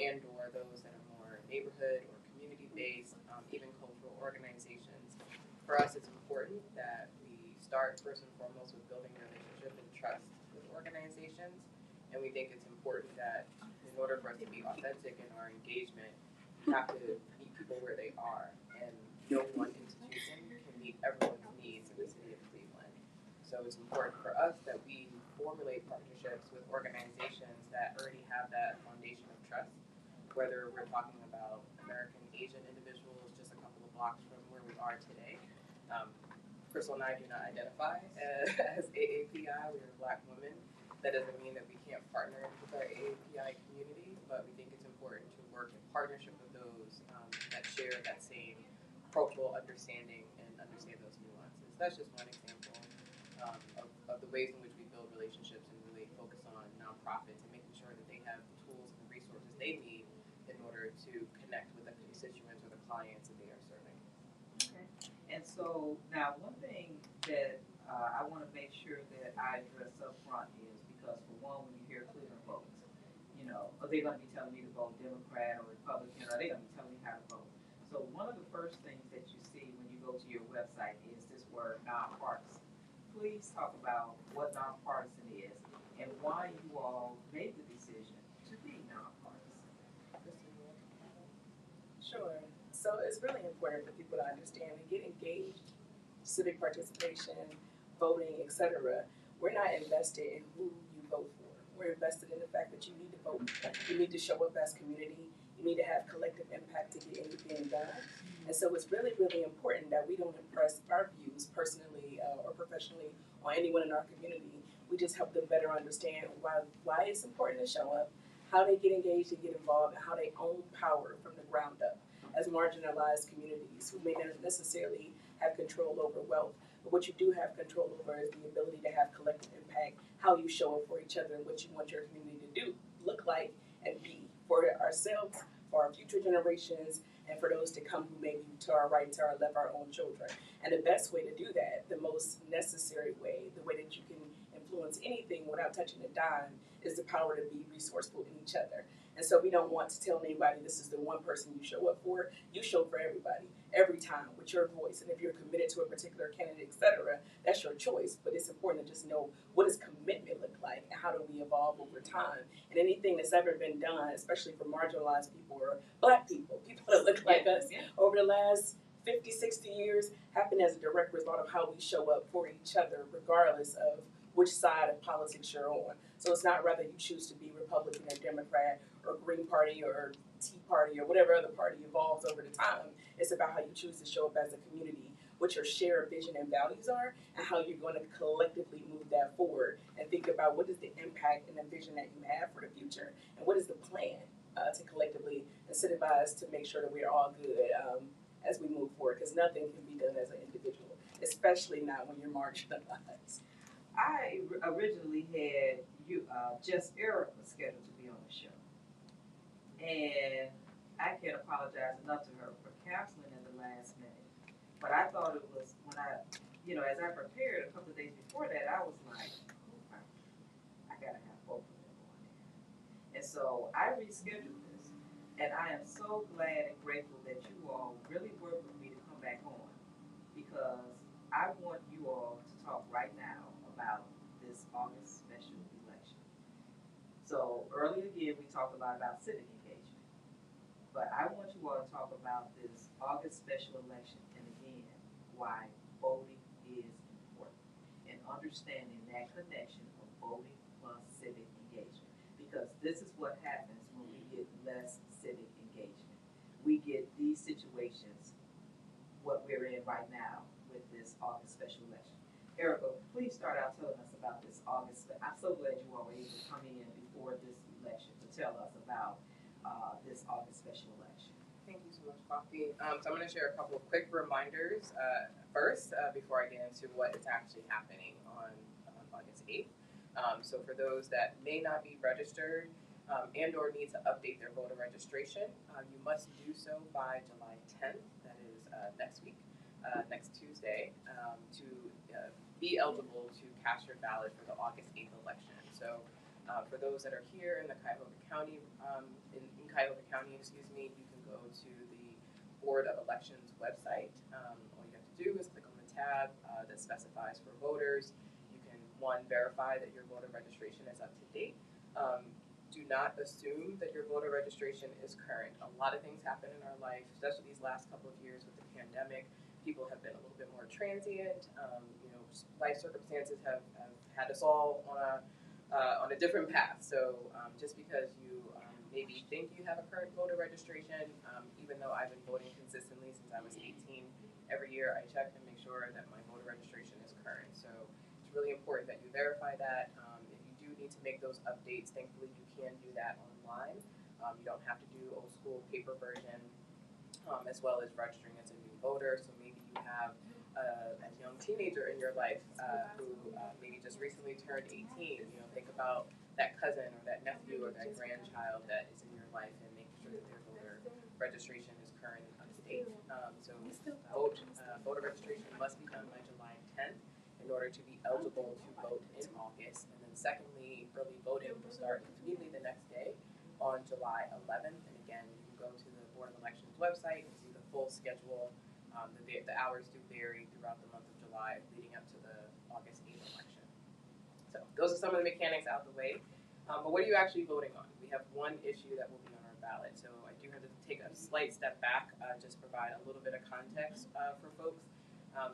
and or those that are more neighborhood or community based, even cultural organizations. For us, it's important that we start first and foremost with building relationship and trust with organizations, and we think it's important that in order for us to be authentic in our engagement, we have to meet people where they are, and no one institution can meet everyone's needs in the city of Cleveland. So it's important for us that we formulate partnerships with organizations that already have that foundation of trust, whether we're talking about American Asian individuals just a couple of blocks from where we are today. Crystal and I do not identify as AAPI. We are Black women. That doesn't mean that we can't partner with our AAPI community, but we think it's important to work in partnership with those that share that same cultural understanding and understand those nuances. That's just one example of the ways in which we build relationships and really focus on nonprofits and making sure that they have the tools and the resources they need in order to connect with the constituents or the clients that they are serving. Okay. And so now one thing that I want to make sure that I address up front is because for one, when you hear Cleveland Votes, are they going to be telling me to vote Democrat or Republican, or are they going to be telling me how to vote? So one of the first things that you see when you go to your website is this word nonpartisan. Please talk about what nonpartisan is and why you all made the decision to be nonpartisan. Sure. So it's really important for people to understand and get engaged, civic participation, voting, etc. We're not invested in who you vote for. We're invested in the fact that you need to vote. You need to show up as community. You need to have collective impact to get anything done. And so it's really, really important that we don't impress our views personally or professionally on anyone in our community. We just help them better understand why it's important to show up, how they get engaged and get involved, and how they own power from the ground up as marginalized communities who may not necessarily have control over wealth. But what you do have control over is the ability to have collective impact, how you show up for each other, and what you want your community to do, look like, and be for ourselves, for our future generations, and for those to come who may be to our right, to our left, our own children. And the best way to do that, the most necessary way, the way that you can influence anything without touching a dime, is the power to be resourceful in each other. And so we don't want to tell anybody this is the one person you show up for. You show for everybody. every time with your voice. And if you're committed to a particular candidate, et cetera, that's your choice. But it's important to just know, what does commitment look like, and how do we evolve over time? And anything that's ever been done, especially for marginalized people or Black people, people that look like us, over the last 50, 60 years, happened as a direct result of how we show up for each other, regardless of which side of politics you're on. So it's not whether you choose to be Republican or Democrat or Green Party or Tea Party or whatever other party evolves over the time. It's about how you choose to show up as a community, what your shared vision and values are, and how you're going to collectively move that forward, and think about what is the impact and the vision that you have for the future, and what is the plan to collectively incentivize to make sure that we're all good as we move forward, because nothing can be done as an individual, especially not when you're marginalized. I originally had just Erica scheduled to be on the show, and I can't apologize enough to her for canceling in the last minute. But I thought it was when as I prepared a couple of days before that, I was like, oh, I gotta have both of them on there. And so I rescheduled this, and I am so glad and grateful that you all really worked with me to come back on, because I want you all to talk right now about this August special election. So earlier again, we talked a lot about civic engagement, but I want you all to talk about this August special election, and again, why voting is important, and understanding that connection of voting plus civic engagement, because this is what happens when we get less civic engagement. We get these situations, what we're in right now with this August special election. Erica, please start out telling us about this August. I'm so glad you all were able to come in before this election to tell us about this August special election. Thank you so much, Coffee. So I'm going to share a couple of quick reminders first before I get into what is actually happening on August 8th. So for those that may not be registered and or need to update their voter registration, you must do so by July 10th, that is next week, next Tuesday, to be eligible to cast your ballot for the August 8th election. So for those that are here in the Cuyahoga County, in Cuyahoga County, you can go to the Board of Elections website. All you have to do is click on the tab that specifies for voters. You can, one, verify that your voter registration is up to date. Do not assume that your voter registration is current. A lot of things happen in our life, especially these last couple of years with the pandemic. People have been a little bit more transient. Life circumstances have had us all on a different path. So just because you maybe think you have a current voter registration, even though I've been voting consistently since I was 18, every year I check and make sure that my voter registration is current. So it's really important that you verify that. If you do need to make those updates, thankfully you can do that online. You don't have to do old school paper version, as well as registering as a new voter. So maybe you have a young teenager in your life who maybe just recently turned 18. Think about that cousin or that nephew or that grandchild that is in your life, and making sure that their voter registration is current and up to date. So voter registration must be done by July 10th in order to be eligible to vote in August. And then secondly, early voting will start immediately the next day on July 11th. And again, you can go to the Board of Elections website and see the full schedule. The hours do vary throughout the month of July leading up to the August 8th election. So those are some of the mechanics out of the way. But what are you actually voting on? We have one issue that will be on our ballot. So I do have to take a slight step back, just provide a little bit of context for folks.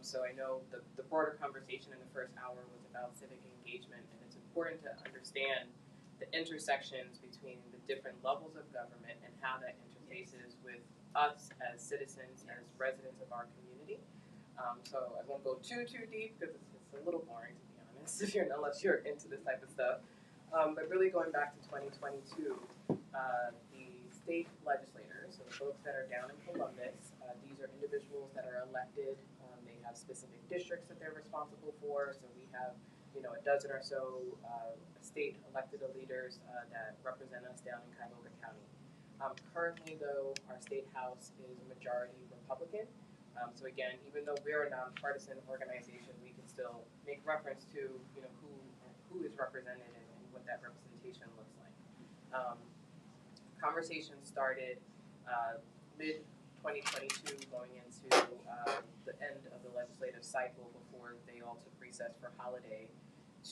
So I know the broader conversation in the first hour was about civic engagement, and it's important to understand the intersections between the different levels of government and how that interfaces with us as citizens, as residents of our community. So I won't go too deep because it's a little boring, to be honest, unless you're into this type of stuff. But really going back to 2022, the state legislators, so the folks that are down in Columbus, these are individuals that are elected. They have specific districts that they're responsible for. So we have, a dozen or so state elected leaders that represent us down in Cuyahoga County. Currently, though, our state house is majority Republican. So again, even though we're a nonpartisan organization, we can still make reference to who is represented and what that representation looks like. Conversation started mid 2022, going into the end of the legislative cycle before they all took recess for holiday,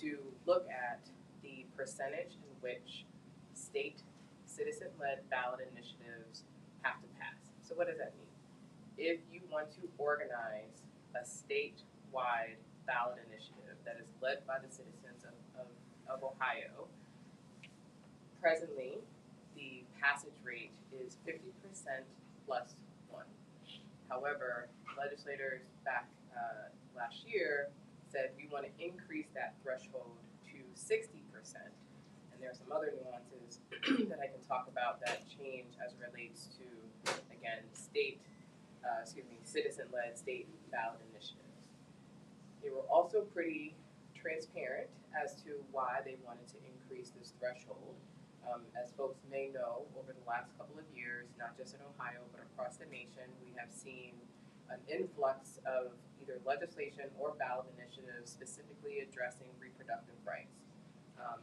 to look at the percentage in which state citizen-led ballot initiatives have to pass. So what does that mean? If you want to organize a statewide ballot initiative that is led by the citizens of Ohio, presently the passage rate is 50% plus one. However, legislators back last year said we want to increase that threshold to 60%. And there are some other nuances that I can talk about that change as it relates to, again, citizen-led state ballot initiatives. They were also pretty transparent as to why they wanted to increase this threshold. As folks may know, over the last couple of years, not just in Ohio, but across the nation, we have seen an influx of either legislation or ballot initiatives specifically addressing reproductive rights.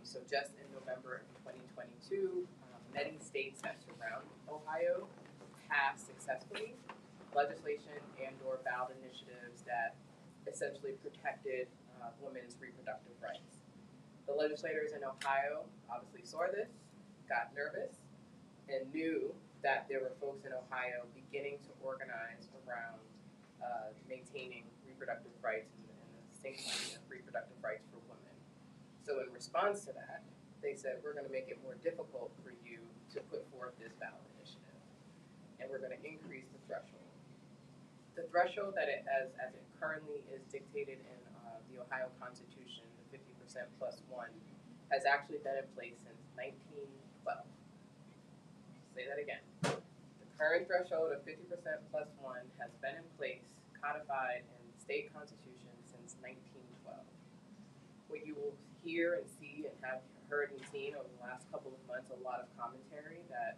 So just in November of 2022, many states that surround Ohio passed successfully legislation and or ballot initiatives that essentially protected women's reproductive rights. The legislators in Ohio obviously saw this, got nervous, and knew that there were folks in Ohio beginning to organize around maintaining reproductive rights and the sanctity of reproductive rights for women. So in response to that, they said, we're going to make it more difficult for you to put forth this ballot initiative, and we're going to increase the threshold. The threshold that as it currently is dictated in the Ohio Constitution, the 50% plus one, has actually been in place since 1912. Say that again. The current threshold of 50% plus one has been in place, codified in the state constitution since 1912. What you will hear and see and have heard and seen over the last couple of months, a lot of commentary that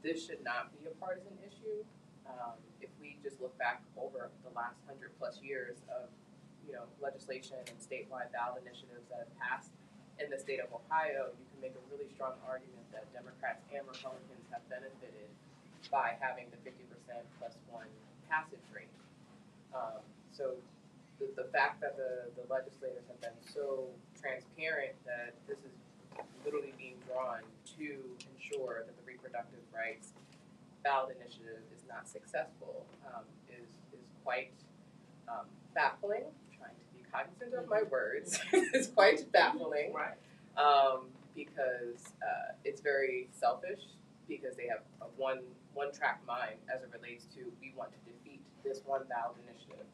this should not be a partisan issue. If we just look back over the last 100+ years of legislation and statewide ballot initiatives that have passed in the state of Ohio, you can make a really strong argument that Democrats and Republicans have benefited by having the 50% plus one passage rate. So the fact that the legislators have been so transparent that this is literally being drawn to ensure that the reproductive rights ballot initiative is not successful is quite baffling. I'm trying to be cognizant of my words. It's quite baffling, Right. Because it's very selfish, because they have a one-track mind as it relates to, we want to defeat this one ballot initiative.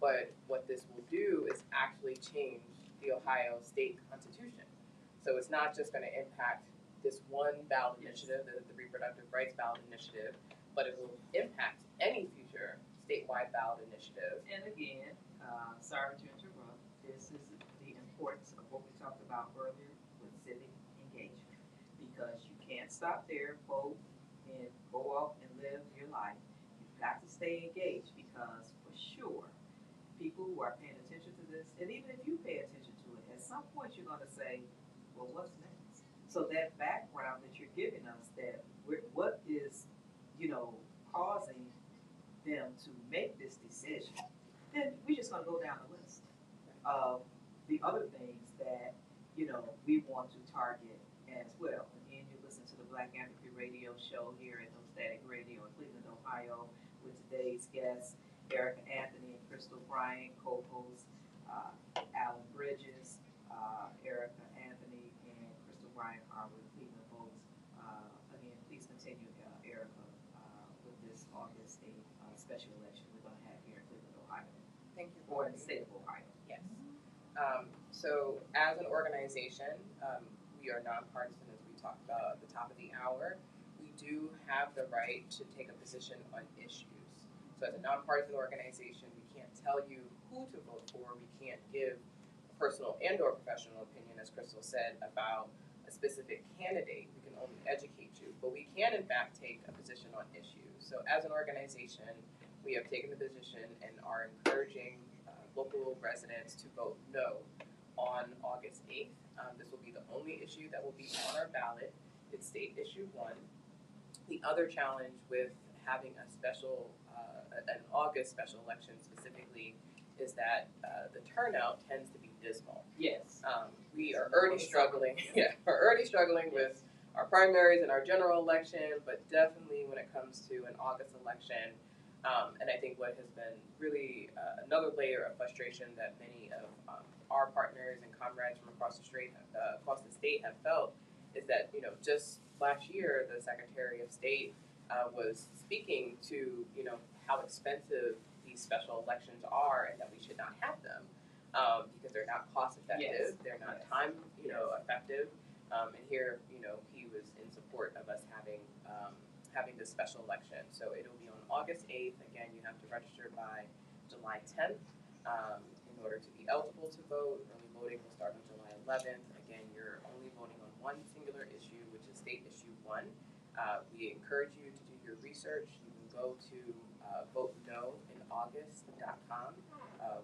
But what this will do is actually change the Ohio state constitution. So it's not just going to impact this one ballot initiative, the reproductive rights ballot initiative, but it will impact any future statewide ballot initiative. And again, sorry to interrupt, this is the importance of what we talked about earlier with civic engagement. Because you can't stop there, vote, and go off and live your life. You've got to stay engaged, because for sure, people who are paying attention to this, and even if you pay attention to it, at some point you're going to say, well, what's next? So that background that you're giving us, that what is, causing them to make this decision, then we're just going to go down the list of the other things that, we want to target as well. Again, you listen to the BlackAnthropy radio show here at No Static Radio in Cleveland, Ohio, with today's guests, Erica Anthony and Crystal Bryant, co-hosts Ayl Bridges, Erica Anthony and Crystal Bryant are with Cleveland folks. Again, please continue, Erica, with this August 8th special election we're going to have here in Cleveland, Ohio. Thank you. Or in the state of Ohio. Yes. So as an organization, we are nonpartisan, as we talked about at the top of the hour. We do have the right to take a position on issues. So as a nonpartisan organization, we can't tell you who to vote for. We can't give a personal and or professional opinion, as Crystal said, about a specific candidate. We can only educate you. But we can, in fact, take a position on issues. So as an organization, we have taken the position and are encouraging local residents to vote no on August 8th. This will be the only issue that will be on our ballot. It's State Issue 1. The other challenge with having a special an August special election specifically is that the turnout tends to be dismal. Yes. We are already struggling. Yeah, we're already struggling with our primaries and our general election, but definitely when it comes to an August election. And I think what has been really another layer of frustration that many of our partners and comrades from across the state have felt is that, you know, just last year the Secretary of State was speaking to, you know, how expensive these special elections are and that we should not have them because they're not cost effective, they're not time, you know, effective. And here, you know, he was in support of us having this special election. So it'll be on August 8th. Again, you have to register by July 10th in order to be eligible to vote. Early voting will start on July 11th. Again, you're only voting on one singular issue, which is State Issue 1. We encourage you to do your research. You can go to voteknoinaugust.com,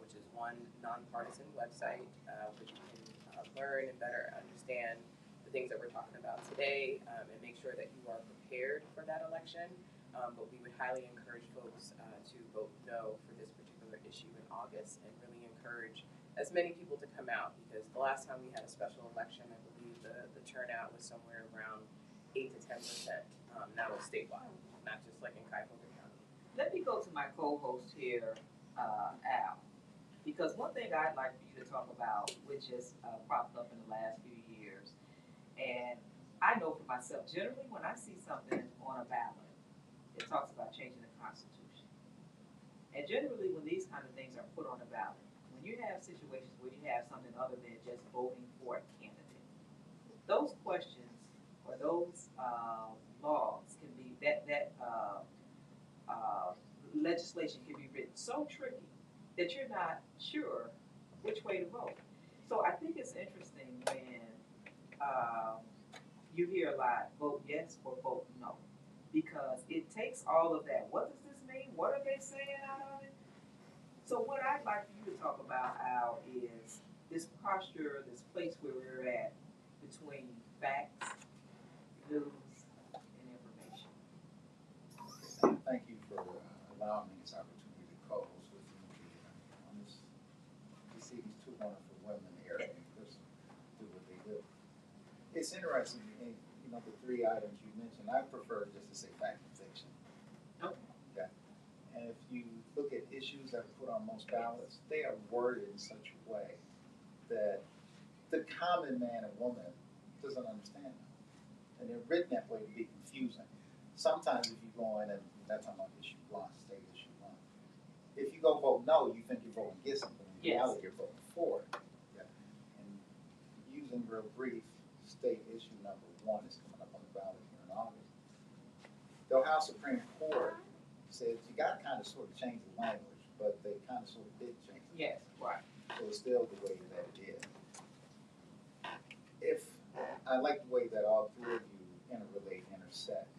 which is one nonpartisan website where you can learn and better understand the things that we're talking about today and make sure that you are prepared for that election. But we would highly encourage folks to vote no for this particular issue in August and really encourage as many people to come out because the last time we had a special election, I believe the turnout was somewhere around 8 to 10%. That was statewide, not just like in Cuyahoga County. Let me go to my co-host here, Al, because one thing I'd like for you to talk about, which has popped up in the last few years, and I know for myself, generally when I see something on a ballot, it talks about changing the Constitution. And generally when these kind of things are put on a ballot, when you have situations where you have something other than just voting for a candidate, those questions or those laws can be, legislation can be written so tricky that you're not sure which way to vote. So I think it's interesting when you hear a lot, vote yes or vote no, because it takes all of that. What does this mean? What are they saying out of it? So what I'd like for you to talk about, Al, is this posture, this place where we're at between facts, news, and information. Thank you for allowing me this opportunity to co-host with you on this. You see these two wonderful women here and Chris do what they do. It's interesting, you know, the three items you mentioned. I prefer just to say fact and fiction. Okay. And if you look at issues that are put on most ballots, they are worded in such a way that the common man and woman doesn't understand them. And they're written that way to be confusing. Sometimes if you go in and that's talking about issue one, state issue one. If you go vote no, you think you're voting against something. In reality, you're voting for it. Yeah. And using real brief, state issue number 1 is coming up on the ballot here in August. The Ohio Supreme Court said you got to kind of sort of change the language, but they kind of sort of did change it. Yes, right. So it's still the way that it is. If I like the way that all three of you interrelate, intersect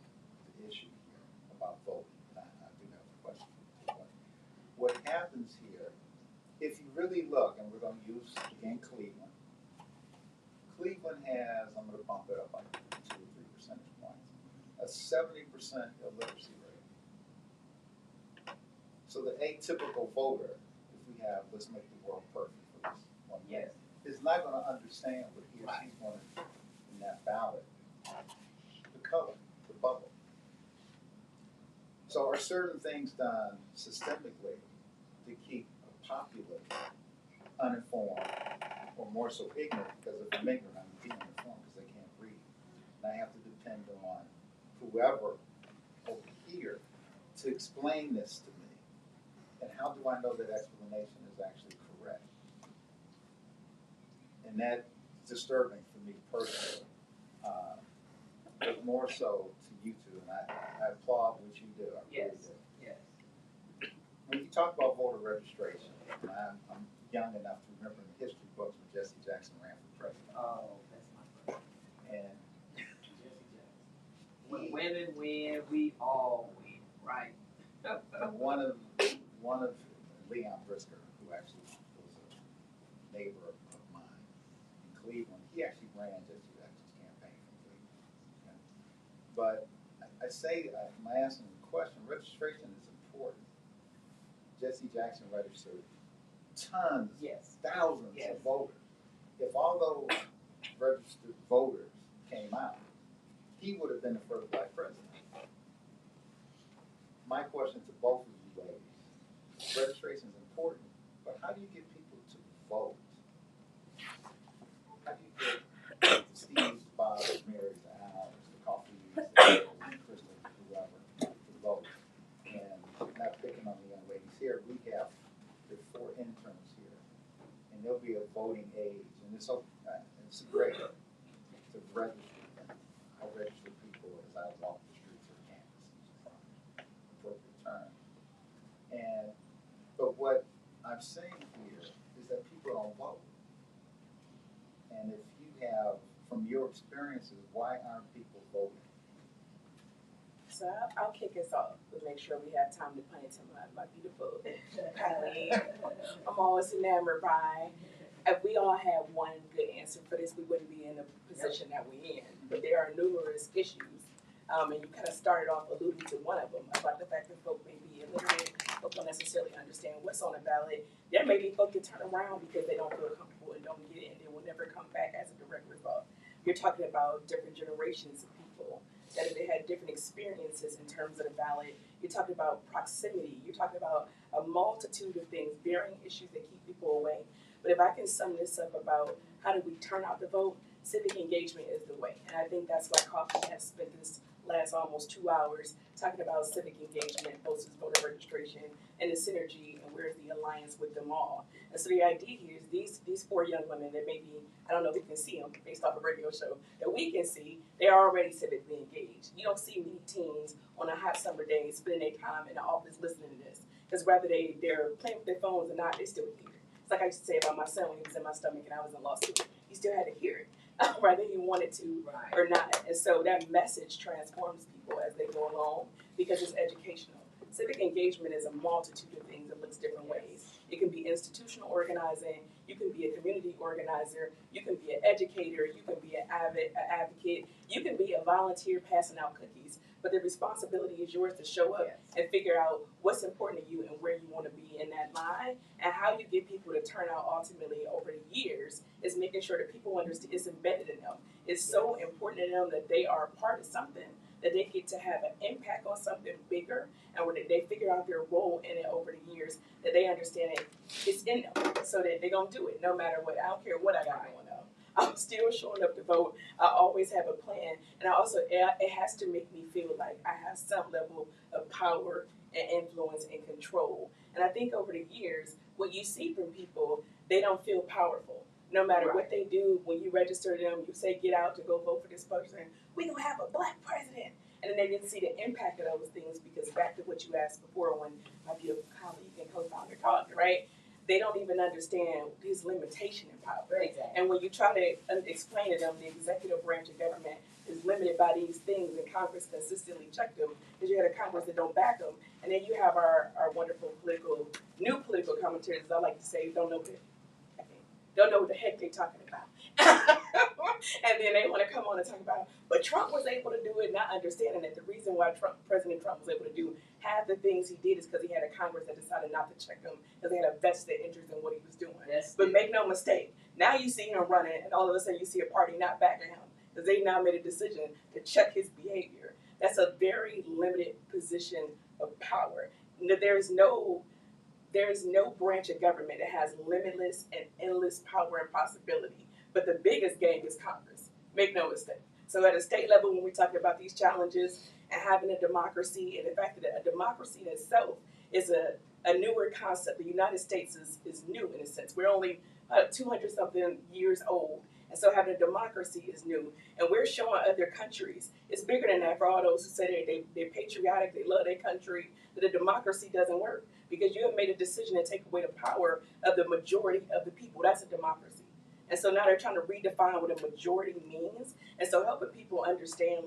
the issue here about voting. I do have a question. What happens here, if you really look, and we're going to use again Cleveland. Cleveland has, I'm going to bump it up by 2 or 3 percentage points, a 70% illiteracy rate. So the atypical voter, if we have, let's make the world perfect for this 1 minute, is not going to understand what he or she's wanting in that ballot. The color, the bubble. So are certain things done systemically to keep a populace uninformed, or more so ignorant, because if I'm ignorant, I'm being uninformed because they can't read. And I have to depend on whoever over here to explain this to me. And how do I know that explanation is actually correct? And that's disturbing for me personally, but more so to you two, and I applaud what you do. I really do. Yes. When you talk about voter registration, and I'm young enough to remember in the history books when Jesse Jackson ran for president. Oh, that's my brother. And Jesse Jackson. When women win, we all win, right? one of Leon Brisker, who actually was a neighbor of mine in Cleveland, he actually ran Jesse Jackson's campaign from Cleveland. Okay? But I say, I'm asking the question, registration is important. Jesse Jackson registered tons, Yes. thousands Yes. of voters. If all those registered voters came out, he would have been the first black president. My question to both of you ladies, registration is important, but how do you get people to vote? How do you get Steve's, Bob's, Mary's, Al's, the Coffee's, Crystal, whoever, to vote? And not picking on the young ladies here, we have the 4 interns here, and there'll be a voting age, and it's great to register them. I register people as I was off the streets of Kansas, appropriate term. But what I'm saying here is that people don't vote. And if you have, from your experiences, why aren't people voting? So I'll kick us off to make sure we have time to play into my beautiful colleague. I'm always enamored by, if we all had one good answer for this, we wouldn't be in the position that we're in. But there are numerous issues. And you kind of started off alluding to one of them about the fact that folk may be illiterate, folk don't necessarily understand what's on the ballot. There may be folk that turn around because they don't feel comfortable and don't get it, and they will never come back as a direct result. You're talking about different generations of people that they had different experiences in terms of the ballot. You're talking about proximity. You're talking about a multitude of things, varying issues that keep people away. But if I can sum this up about how do we turn out the vote, civic engagement is the way. And I think that's why Coffee has spent this last almost 2 hours talking about civic engagement versus voter registration and the synergy and where's the alliance with them all. And so the idea here is these 4 young women that maybe, I don't know if we can see them based off a radio show, that we can see, they're already civically engaged. You don't see many teens on a hot summer day spending their time in the office listening to this. Because whether they're playing with their phones or not, they still hear it. It's like I used to say about my son when he was in my stomach and I was in law school. He still had to hear it, whether he wanted to or not. And so that message transforms people as they go along because it's educational. Civic engagement is a multitude of things that looks different ways. It can be institutional organizing, you can be a community organizer, you can be an educator, you can be an advocate, you can be a volunteer passing out cookies. But the responsibility is yours to show up and figure out what's important to you and where you want to be in that line, and how you get people to turn out ultimately over the years is making sure that people understand it's embedded in them. It's so important to them that they are part of something, that they get to have an impact on something bigger, and when they figure out their role in it over the years, that they understand it's in them, so that they're going to do it no matter what. I don't care what I got going on. I'm still showing up to vote. I always have a plan. And I also, it has to make me feel like I have some level of power and influence and control. And I think over the years, what you see from people, they don't feel powerful. No matter what they do, when you register them, you say get out to go vote for this person, we're going to have a black president. And then they didn't see the impact of those things because back to what you asked before when my beautiful colleague and co-founder talked, right? They don't even understand his limitation in power. Exactly. And when you try to explain to them the executive branch of government is limited by these things, and Congress consistently check them, because you had a Congress that don't back them, and then you have our wonderful new political commentators, as I like to say, don't know what the heck they're talking about. And then they want to come on and talk about, but Trump was able to do it, not understanding that the reason why President Trump was able to do half the things he did is because he had a Congress that decided not to check him, because they had a vested interest in what he was doing. But make no mistake, now you see him running, and all of a sudden you see a party not backing him, because they now made a decision to check his behavior. That's a very limited position of power. There's no branch of government that has limitless and endless power and possibility. But the biggest game is Congress. Make no mistake. So at a state level, when we're talking about these challenges and having a democracy, and the fact that a democracy in itself is a newer concept. The United States is new in a sense. We're only 200-something years old. And so having a democracy is new. And we're showing other countries, it's bigger than that for all those who say they're patriotic, they love their country, that a democracy doesn't work. Because you have made a decision to take away the power of the majority of the people. That's a democracy. And so now they're trying to redefine what a majority means. And so helping people understand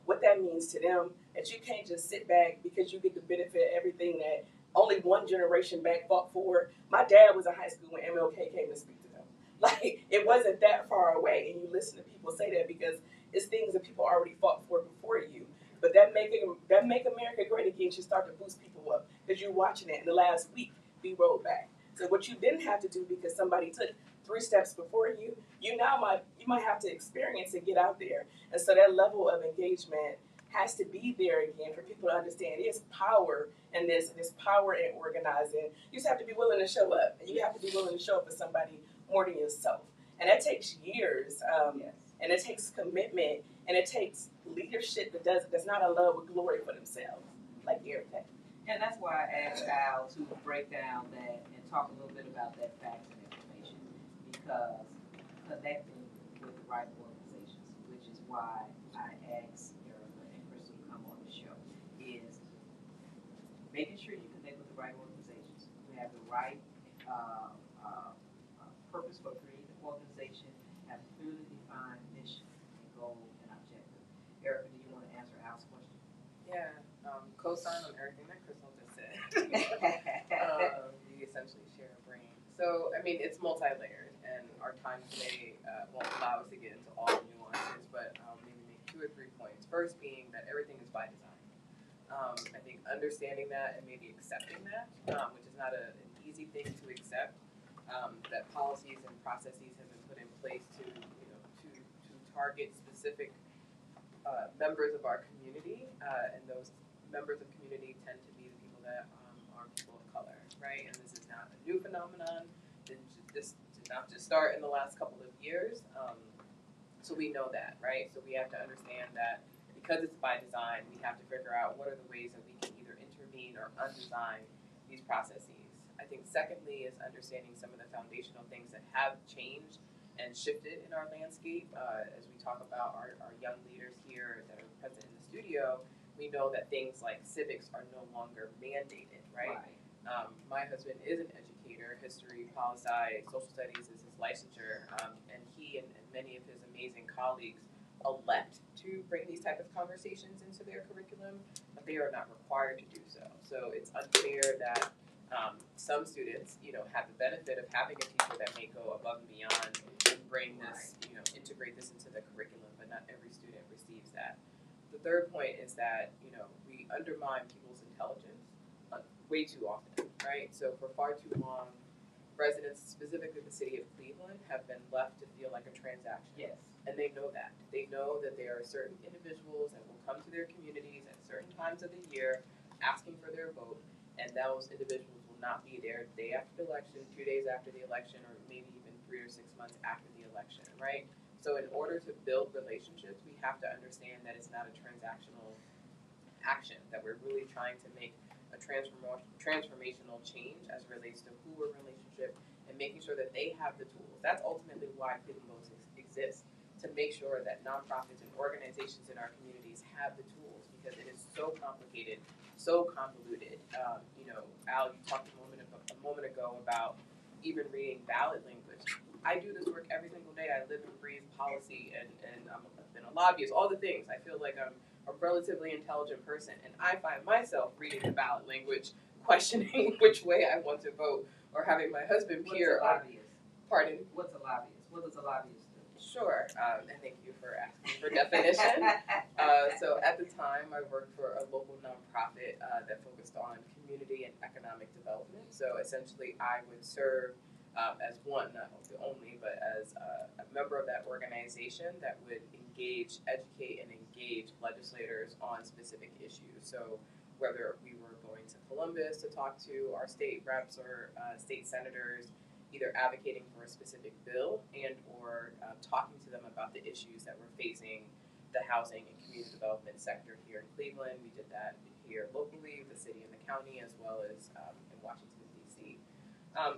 what that means to them, that you can't just sit back because you get the benefit of everything that only one generation back fought for. My dad was in high school when MLK came to speak to them. It wasn't that far away. And you listen to people say that because it's things that people already fought for before you. But that make America great again should start to boost people up, because you're watching it in the last week. be rolled back. So what you didn't have to do because somebody took 3 steps before you, you might have to experience and get out there. And so that level of engagement has to be there again for people to understand there's power in this, there's power in organizing. You just have to be willing to show up, and you have to be willing to show up for somebody more than yourself. And that takes years, Yes. and it takes commitment, and it takes leadership that's not in love with glory for themselves, like Eric. And that's why I asked Al to break down that and talk a little bit about that facts and information, because connecting with the right organizations, which is why I asked Erica and Crystal to come on the show, is making sure you connect with the right organizations. You have the right purpose for creating the organization, have a clearly defined mission and goal and objective. Erica, do you want to answer Al's question? Yeah, co-sign on everything that Crystal just said. We essentially share a brain. So, I mean, it's multi-layered, and our time today won't allow us to get into all the nuances, but maybe make 2 or 3 points. First being that everything is by design. I think understanding that and maybe accepting that, which is not an easy thing to accept, that policies and processes have been put in place to target specific members of our community, and those members of community tend to be the people that are people of color, right? And this is not a new phenomenon. This did not just start in the last couple of years. So we know that, right? So we have to understand that because it's by design, we have to figure out what are the ways that we can either intervene or undesign these processes. I think secondly is understanding some of the foundational things that have changed and shifted in our landscape. As we talk about our young leaders here that are present in the studio, we know that things like civics are no longer mandated, right? My husband is an educator, history, poli-sci, social studies is his licensure, and he and many of his amazing colleagues elect to bring these type of conversations into their curriculum, but they are not required to do so. So it's unfair that some students, have the benefit of having a teacher that may go above and beyond and bring this, integrate this into the curriculum, but not every student receives that. The third point is that, we undermine people's intelligence way too often, right? So for far too long, residents, specifically the city of Cleveland, have been left to feel like a transaction. Yes. And they know that. They know that there are certain individuals that will come to their communities at certain times of the year asking for their vote, and those individuals will not be there the day after the election, 2 days after the election, or maybe even 3 or 6 months after the election, right? So in order to build relationships, we have to understand that it's not a transactional action, that we're really trying to make a transformational change as it relates to who we're in relationship and making sure that they have the tools. That's ultimately why Cleveland Votes exists, to make sure that nonprofits and organizations in our communities have the tools, because it is so complicated, so convoluted. Al, you talked a moment ago about even reading ballot language. I do this work every single day. I live and breathe policy, and I've been a lobbyist, all the things. I feel like I'm a relatively intelligent person, and I find myself reading the ballot language, questioning which way I want to vote, or having my husband peer. What's a lobbyist? Pardon? What's a lobbyist? What does a lobbyist do? Sure, and thank you for asking for definition. So at the time, I worked for a local nonprofit that focused on community and economic development. So essentially, I would serve as one, not the only, but as a member of that organization that would educate, and engage legislators on specific issues. So whether we were going to Columbus to talk to our state reps or state senators, either advocating for a specific bill and or talking to them about the issues that we're facing the housing and community development sector here in Cleveland. We did that here locally, the city and the county, as well as in Washington, D.C.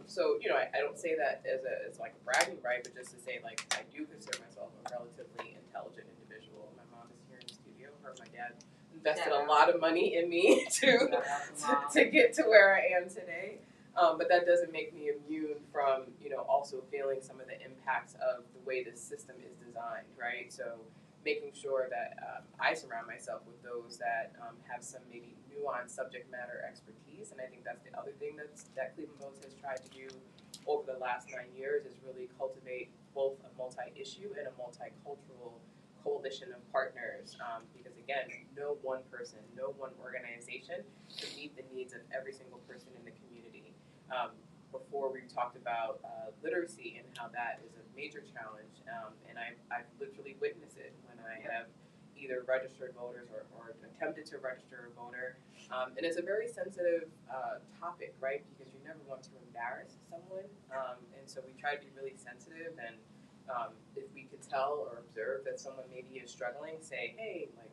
So, I don't say that as like a bragging right, but just to say, like, I do consider myself a relatively intelligent individual. My mom is here in the studio. Her and my dad invested a lot of money in me to get to where I am today. But that doesn't make me immune from, also feeling some of the impacts of the way the system is designed, right? So making sure that I surround myself with those that have some maybe nuanced subject matter expertise. And I think that's the other thing that Cleveland Votes has tried to do over the last 9 years, is really cultivate both a multi-issue and a multicultural coalition of partners. Because again, no one person, no one organization can meet the needs of every single person in the community. Before we talked about literacy and how that is a major challenge, and I've literally witnessed it when I have either registered voters or attempted to register a voter. And it's a very sensitive topic, right? Because you never want to embarrass someone. And so we try to be really sensitive. And if we could tell or observe that someone maybe is struggling, say, hey, like,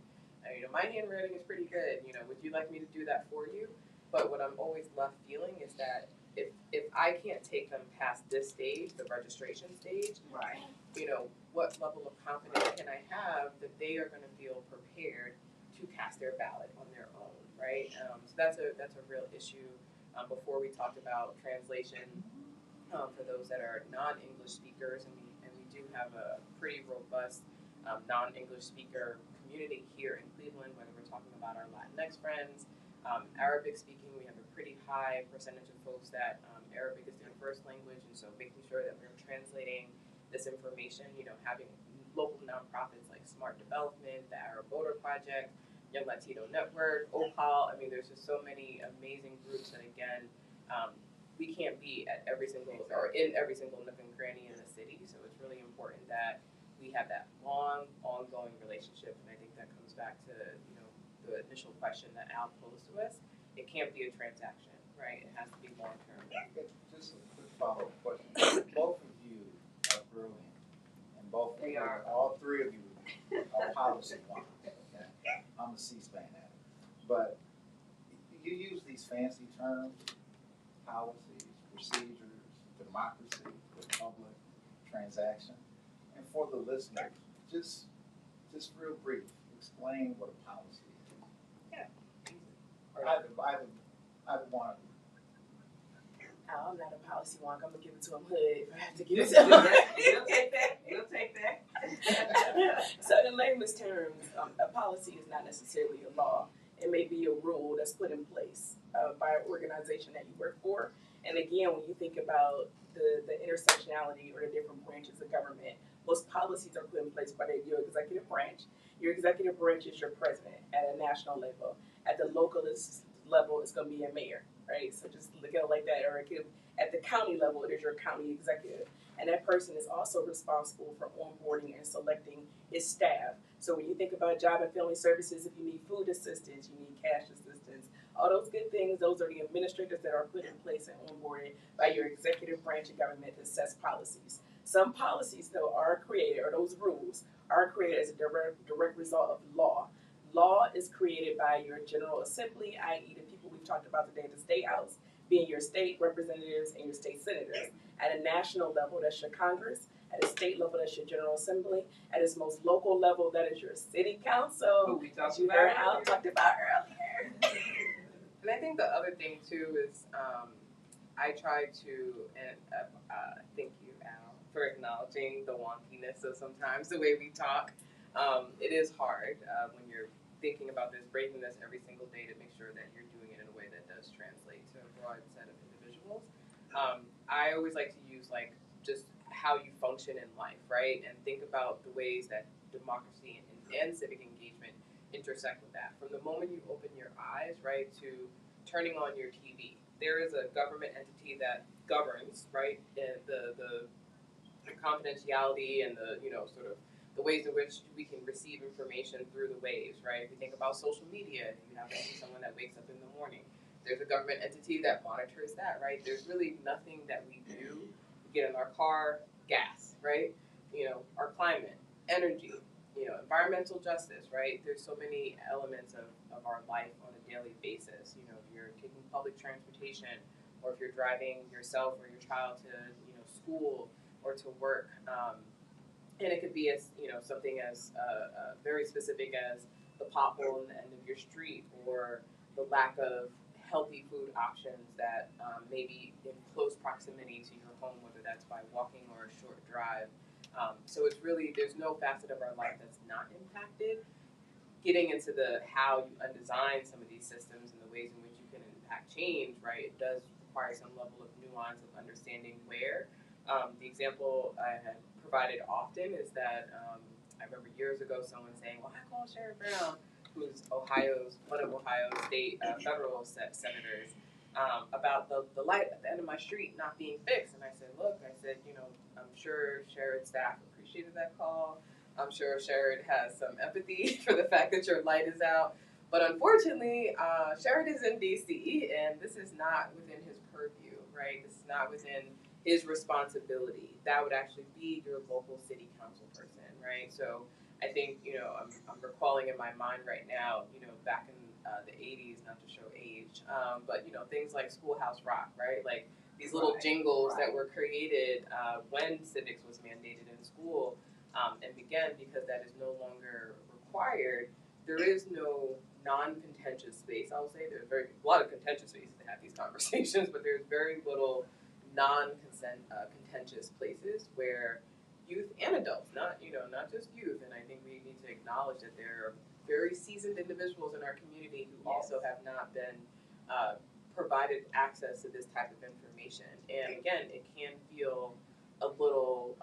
my handwriting is pretty good. Would you like me to do that for you? But what I'm always left feeling is that if I can't take them past this stage, the registration stage, Right. what level of confidence can I have that they are going to feel prepared to cast their ballot on their own, right? So that's a real issue. Before we talked about translation for those that are non-English speakers, and we do have a pretty robust non-English speaker community here in Cleveland, whether we're talking about our Latinx friends. Arabic speaking, we have a pretty high percentage of folks that Arabic is their first language, and so making sure that we're translating this information, having local nonprofits like Smart Development, the Arab Voter Project, Young Latino Network, OPAL. There's just so many amazing groups, and again, we can't be at every single or in every single nook and cranny in the city, so it's really important that we have that long, ongoing relationship, and I think that comes back to the initial question that Al posed to us. It can't be a transaction, right? It has to be long term. Just a quick follow-up question. Both of you are brilliant, and all three of you are policy wonks. Okay? I'm a C-SPAN addict, but you use these fancy terms: policies, procedures, democracy, republic, transaction, and for the listeners, just real brief, explain what a policy is. Either one of you. I'm not a policy wonk. I'm gonna give it to him hood if I have to give it to him. You'll take that. You'll take that. So in layman's terms, a policy is not necessarily a law. It may be a rule that's put in place by an organization that you work for. And again, when you think about the intersectionality or the different branches of government, most policies are put in place by your executive branch. Your executive branch is your president at a national level. At the local level, it's going to be a mayor, right? So just look at it like that. Or at the county level, it is your county executive. And that person is also responsible for onboarding and selecting its staff. So when you think about job and family services, if you need food assistance, you need cash assistance, all those good things, those are the administrators that are put in place and onboarded by your executive branch of government that sets policies. Some policies, though, are created, or those rules are created as a direct result of law. Law is created by your General Assembly, i.e. the people we've talked about today at the State House, being your state representatives and your state senators. At a national level, that's your Congress. At a state level, that's your General Assembly. At its most local level, that is your City Council, Who we talked as you heard Al talked about earlier. And I think the other thing too is I try to, and thank you, Al, for acknowledging the wonkiness of sometimes the way we talk. It is hard when you're thinking about this, breaking this every single day to make sure that you're doing it in a way that does translate to a broad set of individuals. I always like to use just how you function in life, right? And think about the ways that democracy and civic engagement intersect with that. From the moment you open your eyes, right, to turning on your TV, there is a government entity that governs, right, the confidentiality and the sort of the ways in which we can receive information through the waves, right? If you think about social media, if you have someone that wakes up in the morning, there's a government entity that monitors that, right? There's really nothing that we do. We get in our car, gas, right? Our climate, energy, environmental justice, right? There's so many elements of our life on a daily basis. If you're taking public transportation, or if you're driving yourself or your child to, school or to work, and it could be as something as very specific as the pothole on the end of your street, or the lack of healthy food options that may be in close proximity to your home, whether that's by walking or a short drive. So it's really, there's no facet of our life that's not impacted. Getting into the how you undesign some of these systems and the ways in which you can impact change, right, it does require some level of nuance of understanding where. The example I had provided often is that I remember years ago someone saying, well, I called Sherrod Brown, who's one of Ohio's state federal senators, about the light at the end of my street not being fixed. And I said, look, I said, I'm sure Sherrod staff appreciated that call. I'm sure Sherrod has some empathy for the fact that your light is out. But unfortunately, Sherrod is in DC, and this is not within his purview, right? This is not within his responsibility. That would actually be your local city council person, right? So I think, I'm recalling in my mind right now, back in the 80s, not to show age, but, things like Schoolhouse Rock, right? Like these little jingles that were created when civics was mandated in school. And again, because that is no longer required, there is no non-contentious space, I will say. There's a lot of contentious spaces to have these conversations, but there's very little non-contentious places where youth and adults, not just youth, and I think we need to acknowledge that there are very seasoned individuals in our community who also have not been provided access to this type of information. And again, it can feel a little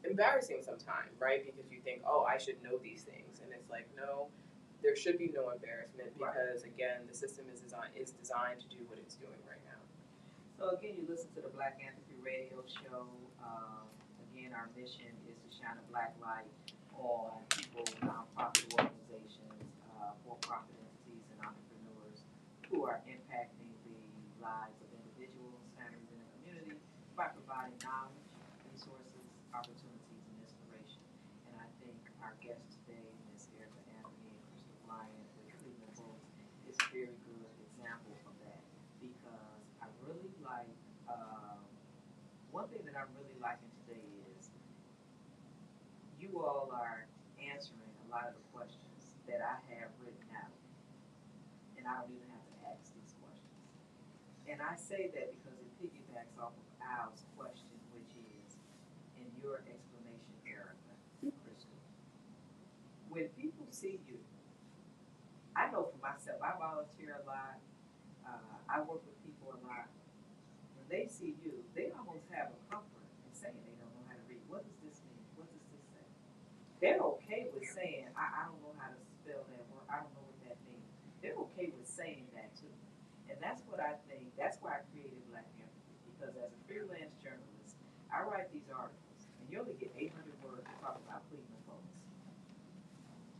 embarrassing sometimes, right? Because you think, oh, I should know these things, and it's like, no, there should be no embarrassment because again, the system is designed to do what it's doing right now. So again, you listen to the BlackAnthropy radio show. Again, our mission is to shine a black light on people, nonprofit organizations, for-profit entities, and entrepreneurs who are impacting the lives of individuals, families, and the community by providing knowledge, resources, opportunities, and inspiration. And I think our guest today, Ms. Erica Anthony and Crystal Bryant with Cleveland Folks, is a very good example of that because I really like, one thing that I'm really liking today is you all are answering a lot of the questions that I have written out, and I don't even have to ask these questions. And I say that because it piggybacks off of Al's question, which is, in your explanation, Erica, Crystal, when people see you, I know for myself, I volunteer a lot, I work with people a lot. When they see you, they almost have a comfort in saying they don't know how to read. What does this mean? What does this say? They're okay with saying, I don't know how to spell that word. I don't know what that means. They're okay with saying that too. And that's what I think, that's why I created BlackAnthropy. Because as a freelance journalist, I write these articles, and you only get 800 words to talk about Cleveland folks.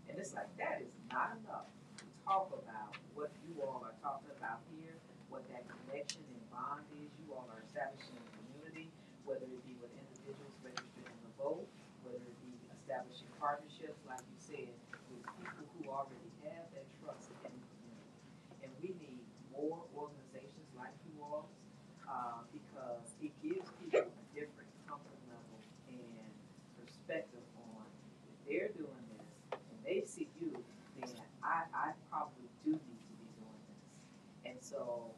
And it's like, that is not enough to talk about what you all are talking about here, what that connection and bond is you all are establishing in the community, whether it be with individuals registered in the vote, whether it be establishing partnerships, like you said, with people who already have that trust in the community. And we need more organizations like you all because it gives people a different comfort level and perspective on if they're doing this and they see you, then I probably do need to be doing this. And so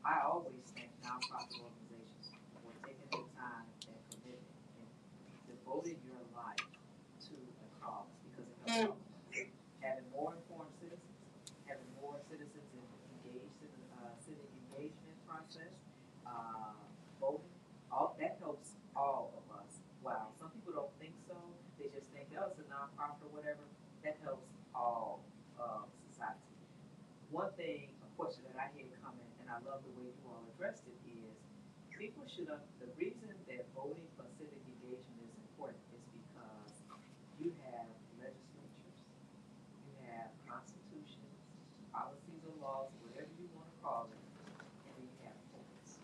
I always thank nonprofit organizations for taking the time and commitment and devoting your life to a cause because it helps all of us. Having more informed citizens, having more citizens engaged in the civic engagement process, voting, all that helps all of us. Wow, some people don't think so. They just think, oh, it's a nonprofit or whatever. That helps all of society. One thing, a question that I hear coming, and I love the way you all addressed it, is people should, the reason that voting for civic engagement is important is because you have legislatures, you have constitutions, policies or laws, whatever you want to call it, and then you have courts.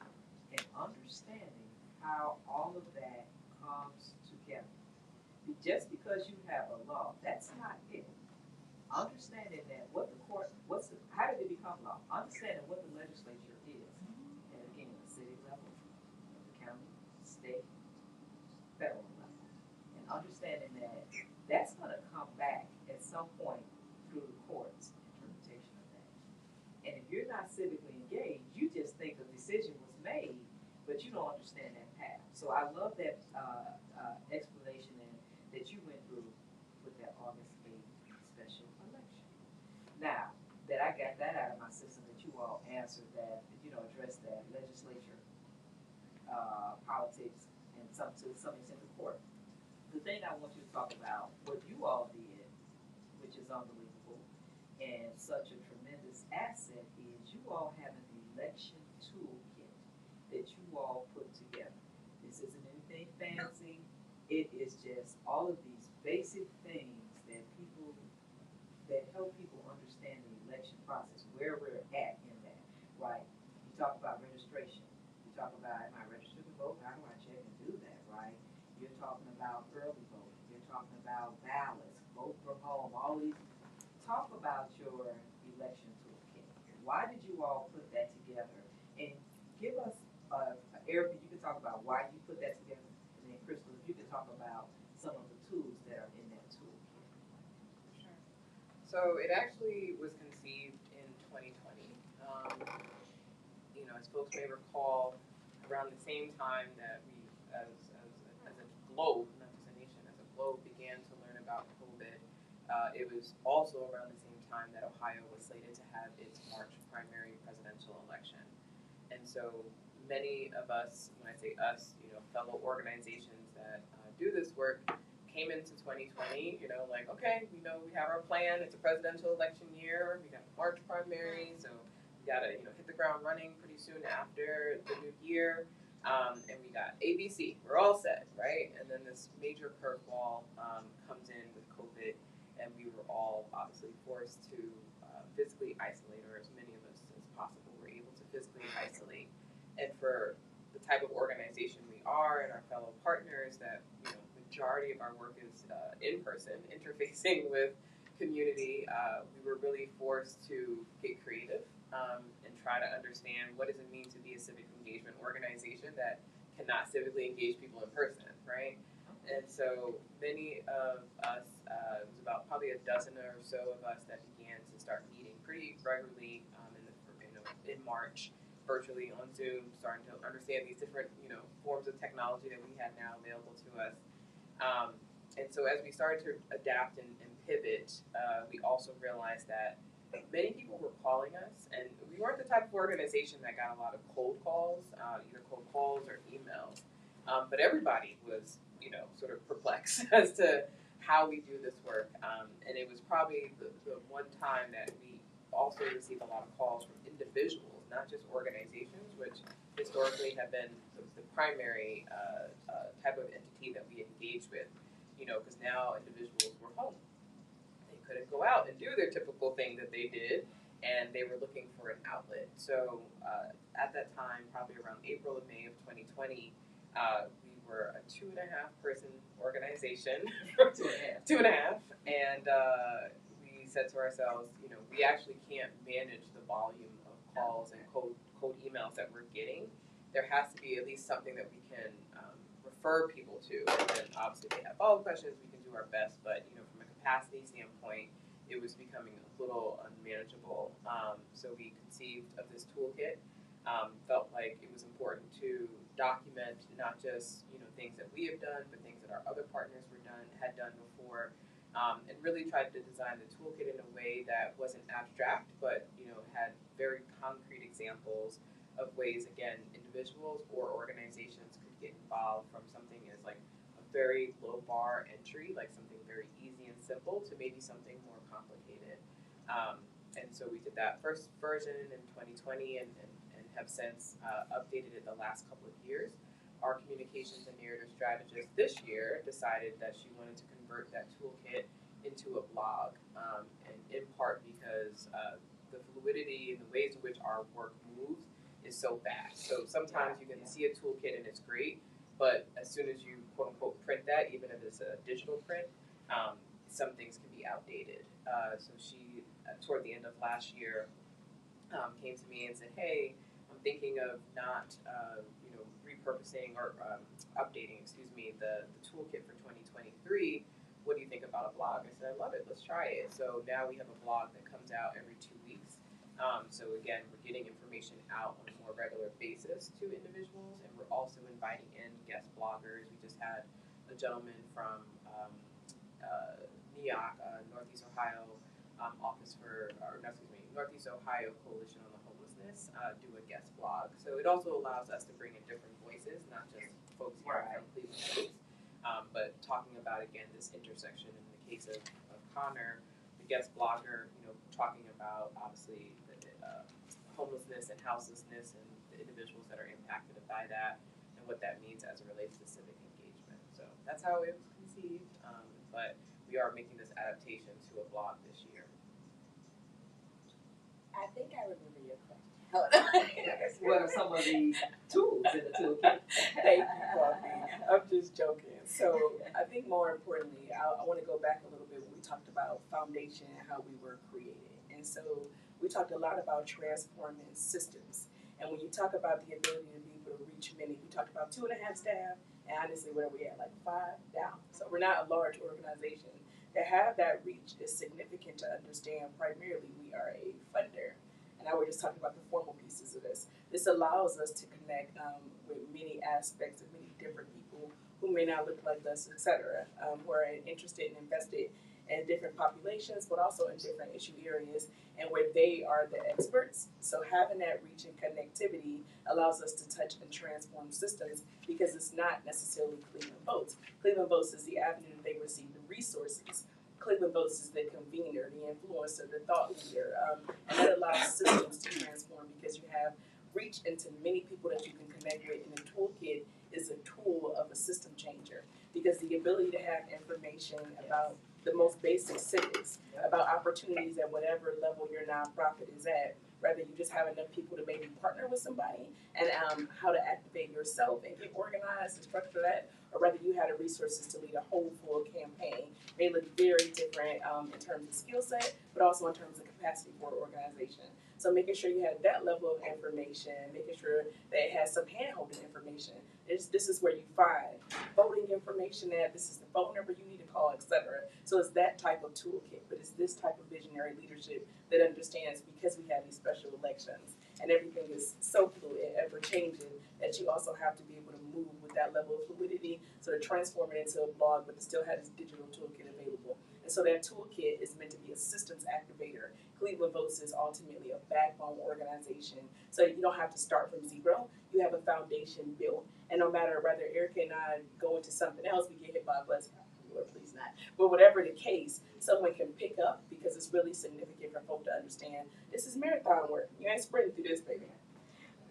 And understanding how all of that comes together. Just because you have a law, that's not it. Understanding that what the court, how did it become law? Understanding what the legislature is, and again, the city level, the county, state, federal level, and understanding that that's going to come back at some point through the court's interpretation of that. And if you're not civically engaged, you just think a decision was made, but you don't understand that path. So I love that explanation that you went through with that August 8th special election. Now, that I got that out of my system, that you all answered that, addressed that legislature, politics, and to some extent the court. The thing I want you to talk about, what you all did, which is unbelievable, and such a tremendous asset, is you all having the election toolkit that you all put together. This isn't anything fancy. It is just all of these basic things that people that help people understand the election process, where we're at in that, right? You talk about registration. You talk about, am I registered to vote? How do I check and do that, right? You're talking about early voting. You're talking about ballots, vote from home, all these. Talk about your election toolkit. Why did you all put that together? And give us, Erica, you can talk about why you put that together. And then Crystal, if you could talk about some of the tools that are in that toolkit. Sure. So it actually was conceived in 2020. As folks may recall, around the same time that we, as a globe, not just a nation, as a globe, began to learn about COVID, it was also around the same time that Ohio was slated to have its March primary presidential election. And so many of us, when I say us, fellow organizations that do this work, came into 2020, like, okay, we have our plan. It's a presidential election year. We got March primary, so we got to, hit the ground running pretty soon after the new year. And we got ABC. We're all set, right? And then this major curveball comes in with COVID, and we were all obviously forced to physically isolate, or as many of us as possible were able to physically isolate. And for the type of organization we are and our fellow partners, that majority of our work is in person, interfacing with community, we were really forced to get creative and try to understand what does it mean to be a civic engagement organization that cannot civically engage people in person, right? And so many of us, it was about probably a dozen or so of us that began to start meeting pretty regularly in March, virtually on Zoom, starting to understand these different forms of technology that we had now available to us. And so as we started to adapt and pivot, we also realized that many people were calling us, and we weren't the type of organization that got a lot of cold calls, either cold calls or emails. But everybody was, sort of perplexed as to how we do this work. And it was probably the one time that we also received a lot of calls from individuals, not just organizations, which historically have been the primary type of entity that we engage with, because now individuals were home. They couldn't go out and do their typical thing that they did, and they were looking for an outlet. So at that time, probably around April or May of 2020, we were a 2.5 person organization, 2.5, and we said to ourselves, we actually can't manage the volume of calls and cold emails that we're getting. There has to be at least something that we can refer people to. And then obviously if they have follow-up questions, we can do our best. But from a capacity standpoint, it was becoming a little unmanageable. So we conceived of this toolkit. Felt like it was important to document not just things that we have done, but things that our other partners had done before. And really tried to design the toolkit in a way that wasn't abstract, but had very concrete examples of ways, again, individuals or organizations could get involved, from something as like a very low bar entry, like something very easy and simple, to maybe something more complicated. And so we did that first version in 2020 and have since updated it the last couple of years. Our communications and narrative strategist this year decided that she wanted to convert that toolkit into a blog, and in part because the fluidity and the ways in which our work moves is so fast. So sometimes you can see a toolkit and it's great, but as soon as you quote unquote print that, even if it's a digital print, some things can be outdated. So she, toward the end of last year, came to me and said, hey, I'm thinking of not repurposing or updating, the toolkit for 2023. What do you think about a blog? I said, I love it. Let's try it. So now we have a blog that comes out every 2 weeks. So again, we're getting information out on a more regular basis to individuals, and we're also inviting in guest bloggers. We just had a gentleman from NEOC, Northeast Ohio Northeast Ohio Coalition on the Homelessness, do a guest blog. So it also allows us to bring in different voices, not just folks here from Cleveland States, but talking about, again, this intersection. In the case of Connor, the guest blogger, talking about obviously homelessness and houselessness and the individuals that are impacted by that and what that means as it relates to civic engagement. So that's how it was conceived, but we are making this adaptation to a blog this year. I think I remember your question. What are some of the tools in the toolkit? Thank you, Coffee. I'm just joking. So I think more importantly, I want to go back a little bit when we talked about foundation and how we were created. And so we talked a lot about transforming systems. And when you talk about the ability to be able to reach many, we talked about 2.5 staff, and honestly, where are we at? Like 5 down. So we're not a large organization. To have that reach is significant to understand. Primarily, we are a funder. And now we're just talking about the formal pieces of this. This allows us to connect with many aspects of many different people who may not look like us, et cetera, who are interested and invested in different populations, but also in different issue areas and where they are the experts. So having that reach and connectivity allows us to touch and transform systems because it's not necessarily Cleveland Votes. Cleveland Votes is the avenue that they receive the resources. Cleveland Votes is the convener, the influencer, the thought leader, and that allows systems to transform because you have reach into many people that you can connect with, and the toolkit is a tool of a system changer because the ability to have information about the most basic civics, about opportunities at whatever level your nonprofit is at, whether you just have enough people to maybe partner with somebody and how to activate yourself and get organized and structure that, or whether you had the resources to lead a whole full campaign. They look very different in terms of skill set, but also in terms of capacity for an organization. So making sure you have that level of information, making sure that it has some hand-holding information. This is where you find voting information at, this is the phone number you need to call, etc. So it's that type of toolkit, but it's this type of visionary leadership that understands because we have these special elections and everything is so fluid and ever changing that you also have to be able to move with that level of fluidity, so to transform it into a blog, but to still have this digital toolkit available. And so that toolkit is meant to be a systems activator. Cleveland Votes is ultimately a backbone organization, so you don't have to start from zero. You have a foundation built, and no matter whether Erica and I go into something else, we get hit by a bus, Lord, please not. But whatever the case, someone can pick up because it's really significant for folk to understand this is marathon work. You ain't sprinting through this, baby.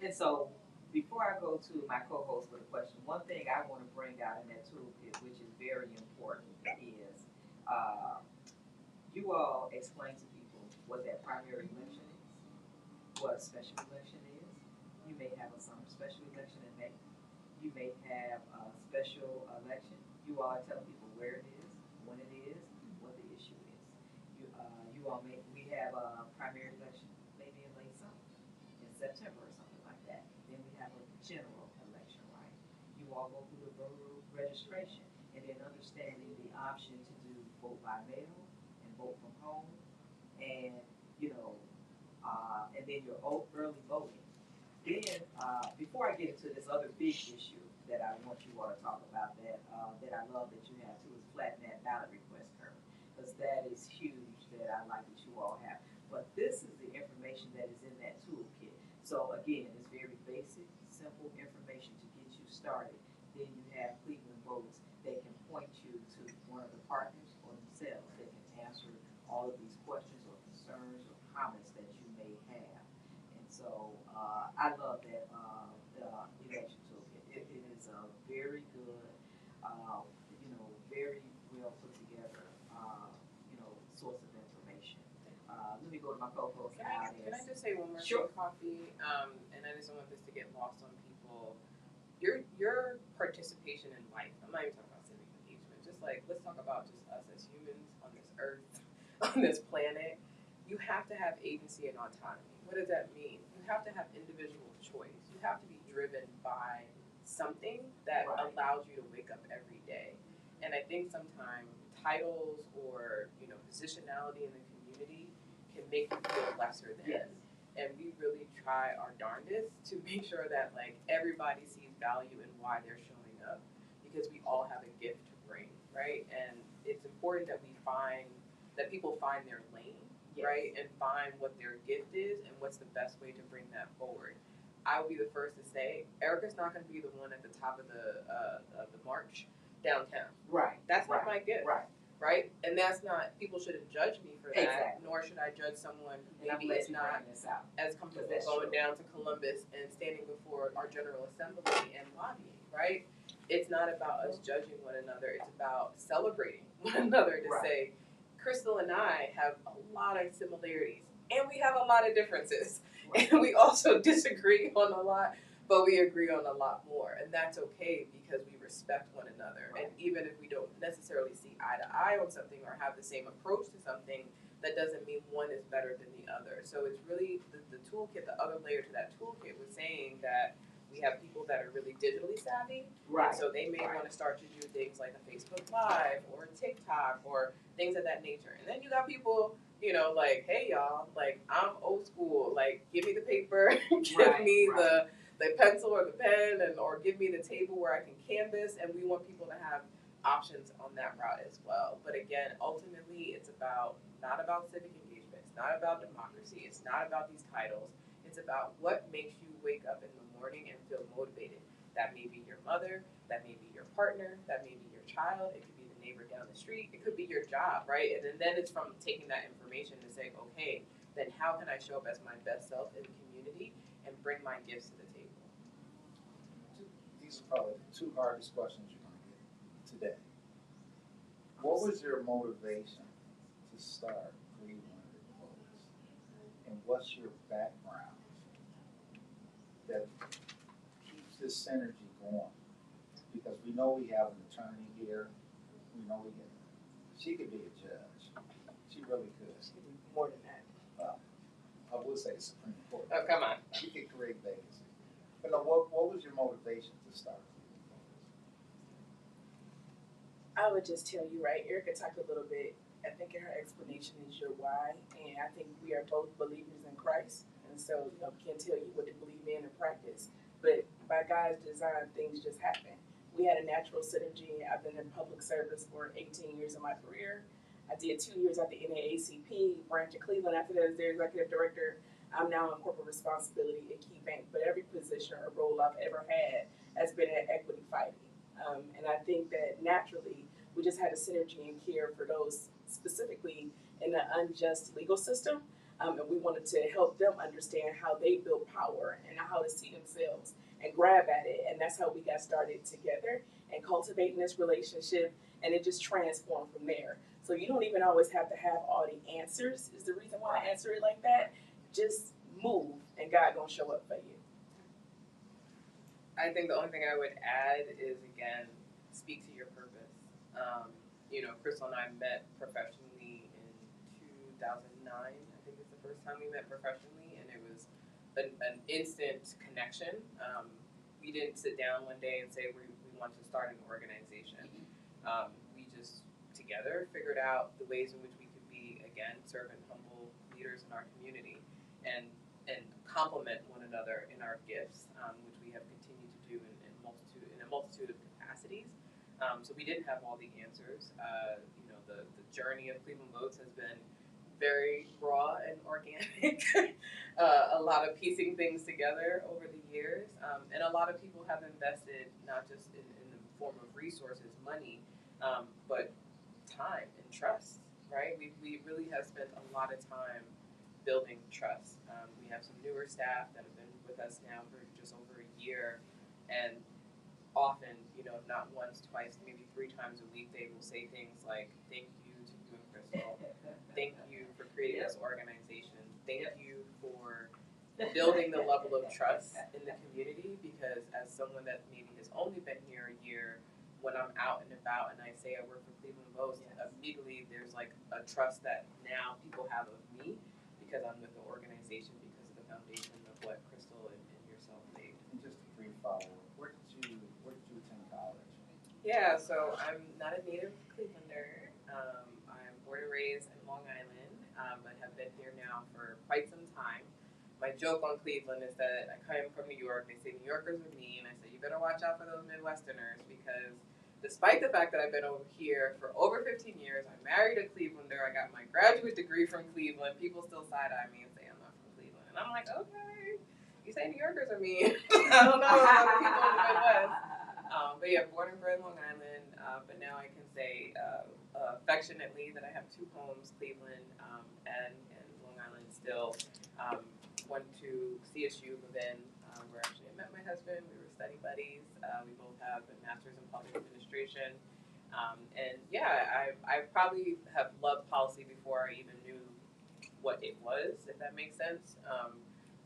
And so, before I go to my co-host with a question, one thing I want to bring out in that toolkit, which is very important, is you all explain to people what that primary election is, what a special election is. You may have a summer special election in May. You may have a special election. You all are telling people where it is, when it is, what the issue is. You all we have a primary election maybe in late summer, in September or something like that. Then we have a general election, right? You all go through the voter registration and then understanding the option to do vote by mail and vote from home, and and then your early voting. Then, before I get into this other big issue that I want you all to talk about, that I love that you have too, is flatten that ballot request curve, because that is huge. That I like that you all have. But this is the information that is in that toolkit. So again, it's very basic, simple information to get you started. Then you have Cleveland Votes. They can point you to one of the partners or themselves. They can answer all of these questions or concerns or comments that you may have. And so I love that the election toolkit. It is a very good, very well put together, source of information. Let me go to my co-host. Can I just say one more Sure. thing, Coffee? And I just don't want this to get lost on people. Your participation in life. I'm not even talking about civic engagement. Just like, let's talk about just us as humans on this earth, on this planet. You have to have agency and autonomy. What does that mean? You have to have individual choice. You have to be driven by something that allows you to wake up every day. And I think sometimes titles or positionality in the community can make you feel lesser than. Yes. And we really try our darndest to make sure that everybody sees value in why they're showing up, because we all have a gift to bring, right? And it's important that people find their lane, Yes. right, and find what their gift is and what's the best way to bring that forward. I will be the first to say, Erica's not going to be the one at the top of the march downtown. Right. That's not my gift. Right. right? And that's not, people shouldn't judge me for that, Exactly. nor should I judge someone who And I'm maybe glad is you not bring this out. as comfortable That's going true. down to Columbus and standing before our General Assembly and lobbying, right? It's not about us judging one another, it's about celebrating one another to Right. say, Crystal and I have a lot of similarities, and we have a lot of differences. Right. And we also disagree on a lot, but we agree on a lot more. And that's okay because we respect one another. Right. And even if we don't necessarily see eye to eye on something or have the same approach to something, that doesn't mean one is better than the other. So it's really the toolkit, the other layer to that toolkit was saying that we have people that are really digitally savvy. Right. So they may want to start to do things like a Facebook Live or TikTok or things of that nature. And then you got people, you know, like, hey y'all, like I'm old school, like give me the paper, give me the pencil or the pen, and or give me the table where I can canvas. And we want people to have options on that route as well. But again, ultimately, it's not about civic engagement. It's not about democracy. It's not about these titles. It's about what makes you wake up in the morning and feel motivated. That may be your mother, that may be your partner, that may be your child, it could be the neighbor down the street, it could be your job, right? And then it's from taking that information to say, okay, then how can I show up as my best self in the community and bring my gifts to the table? These are probably the two hardest questions you're going to get today. What was your motivation to start Cleveland Votes? And what's your background that keeps this synergy going? Because we know we have an attorney here. We know she could be a judge. She really could. She could be more than that. I would say Supreme Court. Oh, come on. She could create vacancies. But no, what was your motivation to start Cleveland Votes? I would just tell you, right, Erica talked a little bit, I think in her explanation is your why, and I think we are both believers in Christ, and so, you know, we can't tell you what to believe in and practice, but by God's design, things just happen. We had a natural synergy. I've been in public service for 18 years of my career. I did 2 years at the NAACP branch of Cleveland. After that, as their executive director, I'm now in corporate responsibility at Key Bank, but every position or role I've ever had has been at equity fighting. And I think that naturally, we just had a synergy and care for those specifically in the unjust legal system. And we wanted to help them understand how they build power and how to see themselves and grab at it. And that's how we got started together and cultivating this relationship. And it just transformed from there. So you don't even always have to have all the answers, is the reason why I answer it like that. Just move and God gonna show up for you. I think the only thing I would add is, again, speak to your purpose. You know, Crystal and I met professionally in 2009. I think it's the first time we met professionally, and it was an instant connection. We didn't sit down one day and say we want to start an organization. We just together figured out the ways in which we could be, again, servant, humble leaders in our community, and complement one another in our gifts, which we have continued to do in a multitude of capacities. So we didn't have all the answers. You know, the journey of Cleveland Votes has been very raw and organic. A lot of piecing things together over the years, and a lot of people have invested not just in the form of resources, money, but time and trust. Right? We really have spent a lot of time building trust. We have some newer staff that have been with us now for just over a year, and often, you know, not once, twice, maybe 3 times a week, they will say things like, thank you to you and Crystal, thank you for creating this organization, thank you for building the level of trust in the community, because as someone that maybe has only been here a year, when I'm out and about and I say I work for Cleveland Votes, immediately there's like a trust that now people have of me because I'm with the organization, because of the foundation of what Crystal and yourself laid. And just a brief follow-up, where did you attend college? Yeah, so I'm not a native Clevelander. I'm born and raised in Long Island, but have been here now for quite some time. My joke on Cleveland is that I come from New York. They say New Yorkers are mean. I say you better watch out for those Midwesterners, because despite the fact that I've been over here for over 15 years, I married a Clevelander. I got my graduate degree from Cleveland. People still side-eye me and say I'm not from Cleveland. And I'm like, okay, you say New Yorkers are mean. I don't know about the people in the Midwest. But yeah, born and bred Long Island, but now I can say affectionately that I have two homes, Cleveland and Long Island still. Went to CSU, but then where actually I met my husband. We were study buddies. We both have a master's in public administration. And yeah, I probably have loved policy before I even knew what it was, if that makes sense.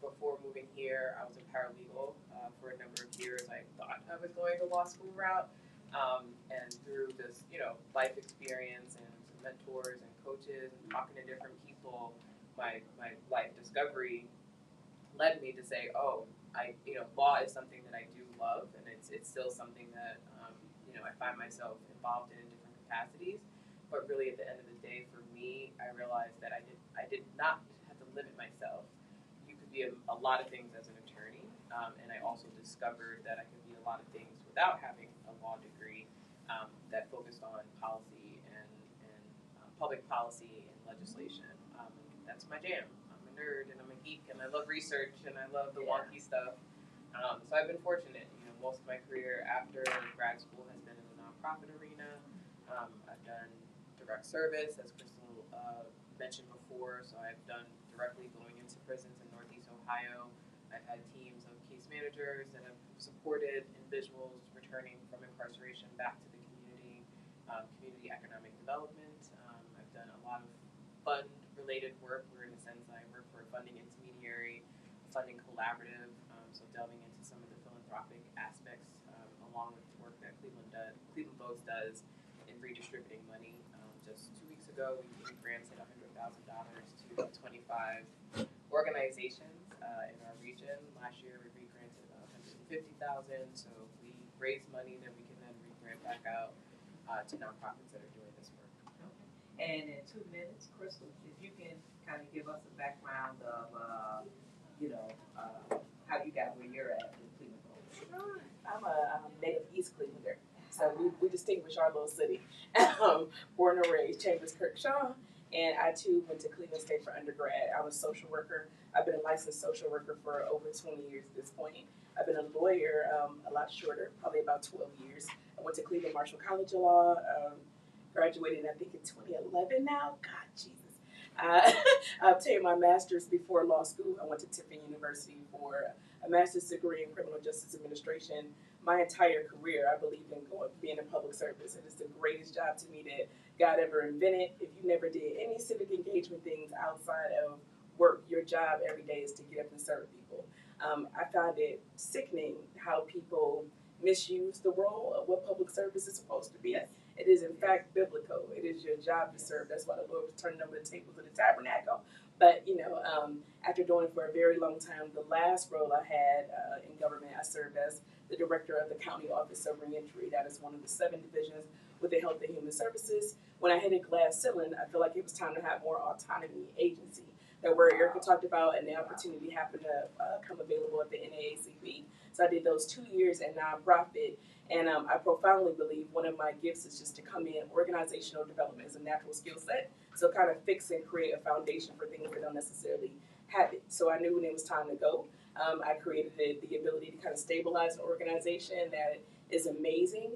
Before moving here, I was a paralegal for a number of years. I thought I was going the law school route. And through this, life experience and some mentors and coaches and talking to different people, my life discovery led me to say, oh, law is something that I do love, and it's still something that I find myself involved in different capacities. But really, at the end of the day, for me, I realized that I did not have to limit myself. You could be a lot of things as an attorney, and I also discovered that I could be a lot of things without having a law degree that focused on policy and public policy and legislation. That's my jam. I'm a nerd and I'm a geek and I love research and I love the wonky stuff. So I've been fortunate. Most of my career after grad school has been in the nonprofit arena. I've done direct service, as Crystal mentioned before. So I've done directly going into prisons in Northeast Ohio. I've had teams of case managers that have supported individuals returning from incarceration back to the community, community economic development. I've done a lot of fund-related work where, in a sense, I work for a funding intermediary, a funding collaborative, so delving into some of the philanthropic aspects, along with the work that Cleveland Votes does in redistributing money. Just 2 weeks ago, we granted $100,000 to 25 organizations in our region. Last year, we re-granted about $150,000, so we raise money that we can then re-grant back out to nonprofits that are doing this work. And in 2 minutes, Crystal, if you can kind of give us a background of, how you got where you're at in Cleveland. Sure. I'm a native East Clevelander, so we distinguish our little city. Born and raised Chambers Kirkshaw, and I too went to Cleveland State for undergrad. I was a social worker. I've been a licensed social worker for over 20 years at this point. I've been a lawyer a lot shorter, probably about 12 years. I went to Cleveland Marshall College of Law. Graduated, I think, in 2011 now. God, Jesus. I obtained my master's before law school. I went to Tiffin University for a master's degree in criminal justice administration. My entire career, I believe in being in public service. It is the greatest job to me that God ever invented. If you never did any civic engagement things outside of work, your job every day is to get up and serve people. I found it sickening how people misuse the role of what public service is supposed to be. It is, in fact, biblical. It is your job to serve. That's why the Lord was turning over the tables of the tabernacle. But, after doing it for a very long time, the last role I had in government, I served as the director of the County Office of Reentry. That is one of the 7 divisions within Health and Human Services. When I hit a glass ceiling, I feel like it was time to have more autonomy, agency. That where Erica talked about, and the opportunity happened to come available at the NAACP. So I did those 2 years in nonprofit. And I profoundly believe one of my gifts is just to come in. Organizational development is a natural skill set. So kind of fix and create a foundation for things that don't necessarily have it. So I knew when it was time to go. I created the ability to kind of stabilize an organization that is amazing,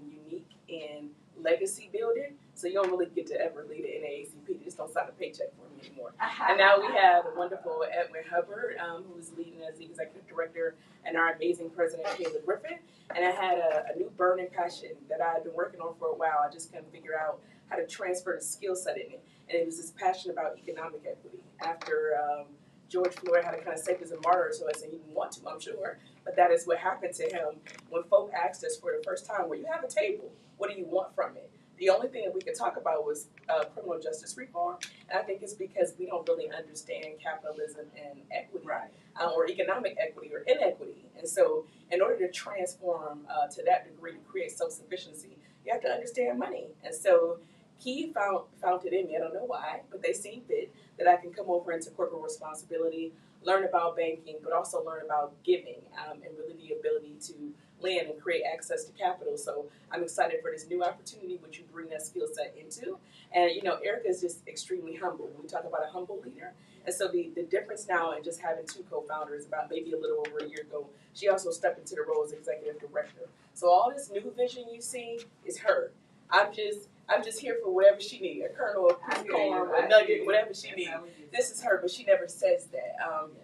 unique, and legacy building. So you don't really get to ever lead the NAACP. You just don't sign a paycheck for me anymore. And now we have the wonderful Edwin Hubbard, who is leading as the executive director, and our amazing president, Kayla Griffin. And I had a new burning passion that I had been working on for a while. I just couldn't figure out how to transfer the skill set in it. And it was this passion about economic equity. After George Floyd had to kind of save as a martyr, so I said he didn't want to, I'm sure. But that is what happened to him when folk asked us for the first time, well, you have a table, what do you want from it? The only thing that we could talk about was criminal justice reform, and I think it's because we don't really understand capitalism and equity, or economic equity or inequity. And so in order to transform to that degree to create self-sufficiency, you have to understand money. And so he found it in me, I don't know why, but they seen fit that I can come over into corporate responsibility, learn about banking, but also learn about giving, and really the ability to lend and create access to capital. So I'm excited for this new opportunity, which you bring that skill set into. And, Erica is just extremely humble. When we talk about a humble leader, And so the difference now in just having two co-founders about maybe a little over a year ago, she also stepped into the role as executive director. So all this new vision you see is her. I'm just here for whatever she needs, a kernel of corn, a nugget, whatever she needs. This is her, but she never says that.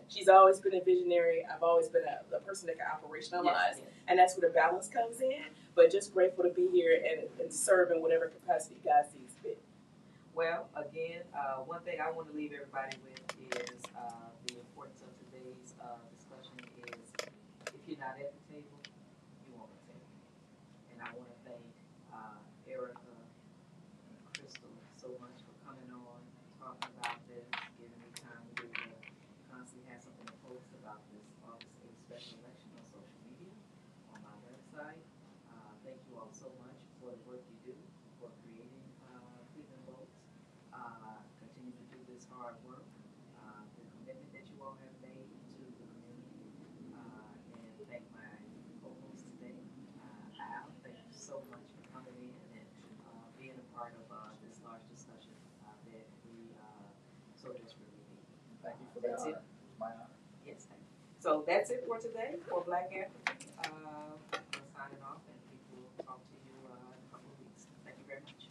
She's always been a visionary. I've always been a person that can operationalize, and that's where the balance comes in. But just grateful to be here and serve in whatever capacity God sees fit. Well, again, one thing I want to leave everybody with is the importance of today's discussion is if you're not at the table, you want a table. And I want to thank Erica and Crystal so much for coming on, talking about this, giving me time to be able to constantly have something to post about this August 8th special election on social media, on my website. Thank you all so much for the work you do, for creating Cleveland Votes. Continue to do this hard work, the commitment that you all have made to the community, and thank my co-host today, Al. Thank you so much for coming in and being a part of this large discussion that we so desperately need. Thank you for the That's honor. it. It's my honor. Yes, thank you. So that's it for today for BlackAnthropy. We're signing off, and we will talk to you in a couple of weeks. Thank you very much.